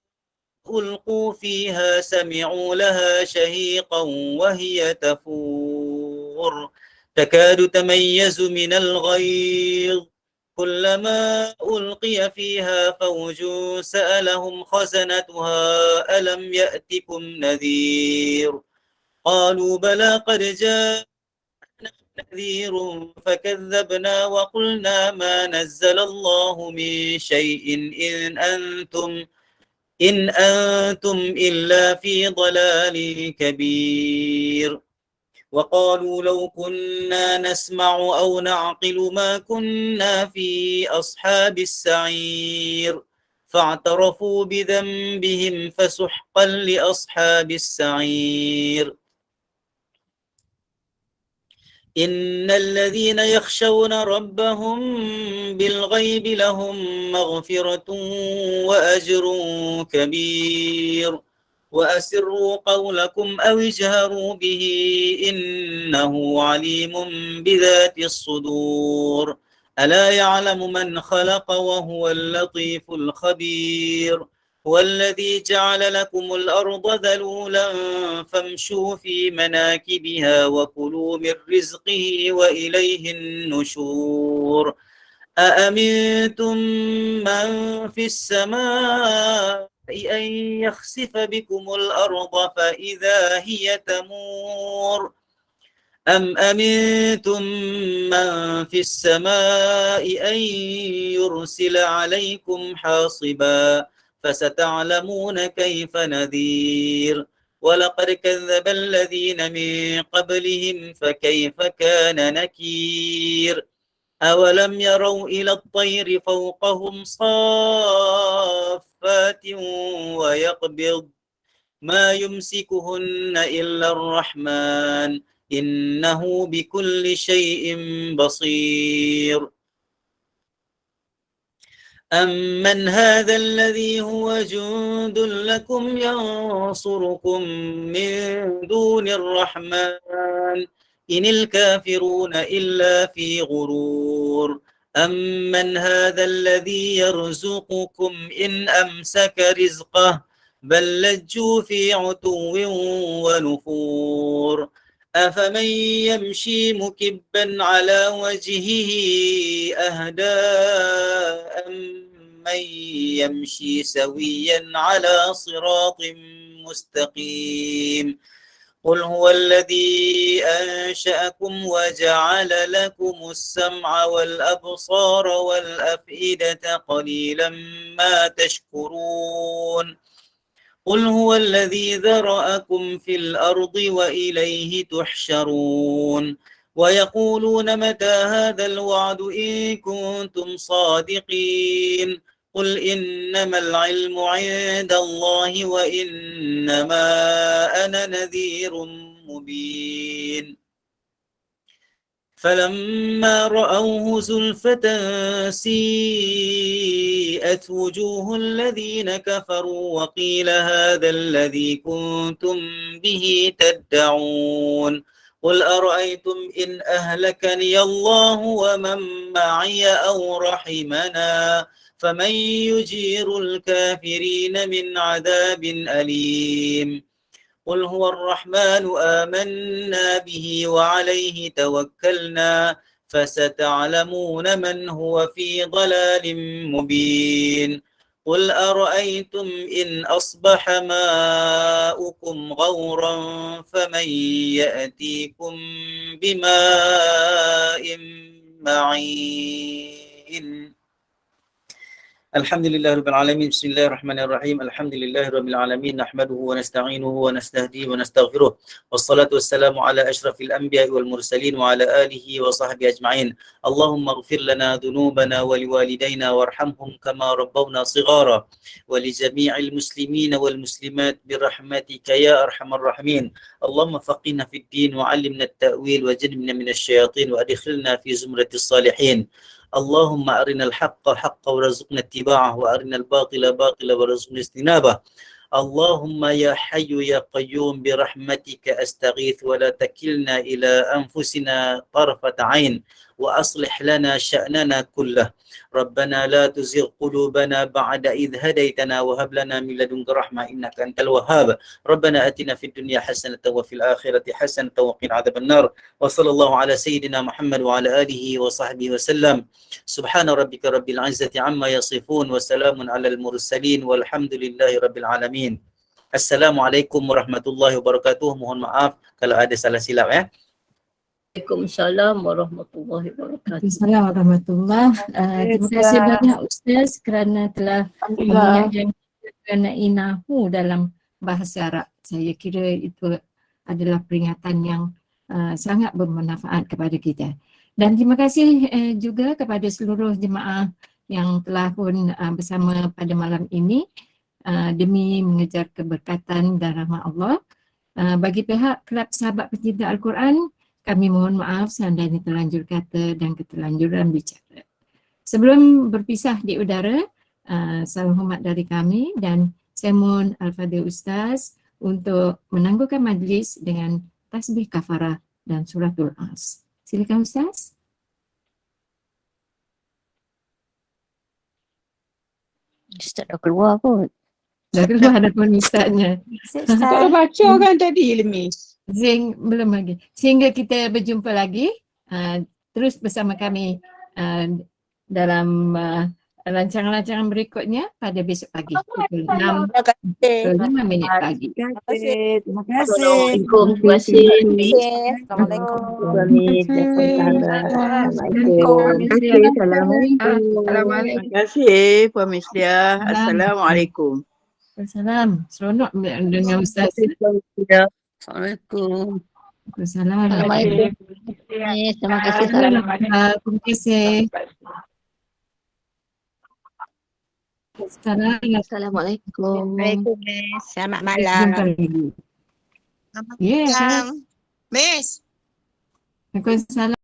ألقوا فيها سمعوا لها شهيقا وهي تفور تكاد تميز من الغيظ كلما ألقي فيها فوج سألهم خزنتها ألم يأتكم نذير قالوا بلى قد جاءنا نذير فكذبنا وقلنا ما نزل الله من شيء إن أنتم إلا في ضلال كبير وقالوا لو كنا نسمع أو نعقل ما كنا في أصحاب السعير فاعترفوا بذنبهم فسحقا لأصحاب السعير إن الذين يخشون ربهم بالغيب لهم مغفرة وأجر كبير وأسروا قولكم أو اجهروا به إنه عليم بذات الصدور ألا يعلم من خلق وهو اللطيف الخبير هو الذي جعل لكم الأرض ذلولا فامشوا في مناكبها وكلوا من رزقه وإليه النشور أأمنتم من في السماء أن يخسف بكم الأرض فإذا هي تمور أم أمنتم من في السماء أن يرسل عليكم حاصبا فستعلمون كيف نذير ولقد كذب الذين من قبلهم فكيف كان نكير أولم يروا إلى الطير فوقهم صافات ويقبض ما يمسكهن إلا الرحمن إنه بكل شيء بصير أمن هذا الذي هو جند لكم ينصركم من دون الرحمن إن الكافرون إلا في غرور أمن هذا الذي يرزقكم إن أمسك رزقه بل لجوا في عتو ونفور أفمن يمشي مكبا على وجهه أهدى من يمشي سويا على صراط مستقيم قل هو الذي أنشأكم وجعل لكم السمع والأبصار والأفئدة قليلا ما تشكرون قل هو الذي ذرأكم في الأرض وإليه تحشرون ويقولون متى هذا الوعد إن كنتم صادقين قل إنما العلم عند الله وإنما أنا نذير مبين فلما رأوه زلفة سيئت وجوه الذين كفروا وقيل هذا الذي كنتم به تدعون قل أرأيتم إن أهلكني الله ومن معي أو رحمنا فمن يجير الكافرين من عذاب أليم قل هو الرحمن آمنا به وعليه توكلنا فستعلمون من هو في ضلال مبين قل أرأيتم إن أصبح ماؤكم غورا فمن يأتيكم بماء معين الحمد لله رب العالمين بسم الله الرحمن الرحيم الحمد لله رب العالمين نحمده ونستعينه ونستهديه ونستغفره والصلاة والسلام على أشرف الأنبياء والمرسلين وعلى آله وصحبه أجمعين اللهم اغفر لنا ذنوبنا ولوالدينا وارحمهم كما ربونا صغارا ولجميع المسلمين والمسلمات برحمتك يا أرحم الراحمين اللهم فقهنا في الدين وعلمنا التأويل وجنبنا من الشياطين وأدخلنا في زمرة الصالحين اللهم أرنا الحق حقا وارزقنا اتباعه وأرنا الباطل باطلا وارزقنا اجتنابه اللهم يا حي يا قيوم برحمتك أستغيث ولا تكلنا إلى أنفسنا طرفة عين وأصلح لنا شأننا كله ربنا لا تزغ قلوبنا بعد إذ هديتنا وهب لنا من لدنك رحمة إنك أنت الوهاب ربنا آتنا في الدنيا حسنة وفي الآخرة حسنة وقنا عذاب النار وصلى الله على سيدنا محمد وعلى آله وصحبه وسلم سبحان ربك رب العزة عما يصفون وسلام على المرسلين والحمد لله رب العالمين Assalamualaikum warahmatullahi wabarakatuh. Mohon maaf kalau ada salah silap ya. Waalaikumsalam warahmatullahi wabarakatuh. Assalamualaikum warahmatullahi wabarakatuh. Terima kasih banyak Ustaz kerana telah mengajarkan mengenai nahu dalam bahasa Arab. Saya kira itu adalah peringatan yang sangat bermanfaat kepada kita. Dan terima kasih juga kepada seluruh jemaah yang telah pun bersama pada malam ini demi mengejar keberkatan dan rahmat Allah. Bagi pihak Kelab Sahabat Pencinta Al-Quran, kami mohon maaf seandainya terlanjur kata dan keterlanjuran bicara. Sebelum berpisah di udara, salam hormat dari kami dan saya mohon Al-Fadhil Ustaz untuk menangguhkan majlis dengan tasbih kafarah dan suratul As. Silakan Ustaz. Ustaz dah keluar kot. Dah keluar ada pun Ustaznya. Kau baca kan tadi Ilmis? Belum lagi. Sehingga kita berjumpa lagi, terus bersama kami dalam Rancangan-rancangan berikutnya pada besok pagi pukul 6 Terima kasih. 5 minit pagi. Terima kasih. Terima kasih. Assalamualaikum. Terima kasih. Assalamualaikum. Terima kasih Puan Misliah. Assalamualaikum. Salam. Seronok dengan Ustaz. Assalamualaikum. Salam. Assalamualaikum. Terima kasih. Terima kasih. Sekarang Assalamualaikum. Assalamualaikum, Miss. Selamat jumpa malam. lagi. Ya, Miss. Waalaikumsalam.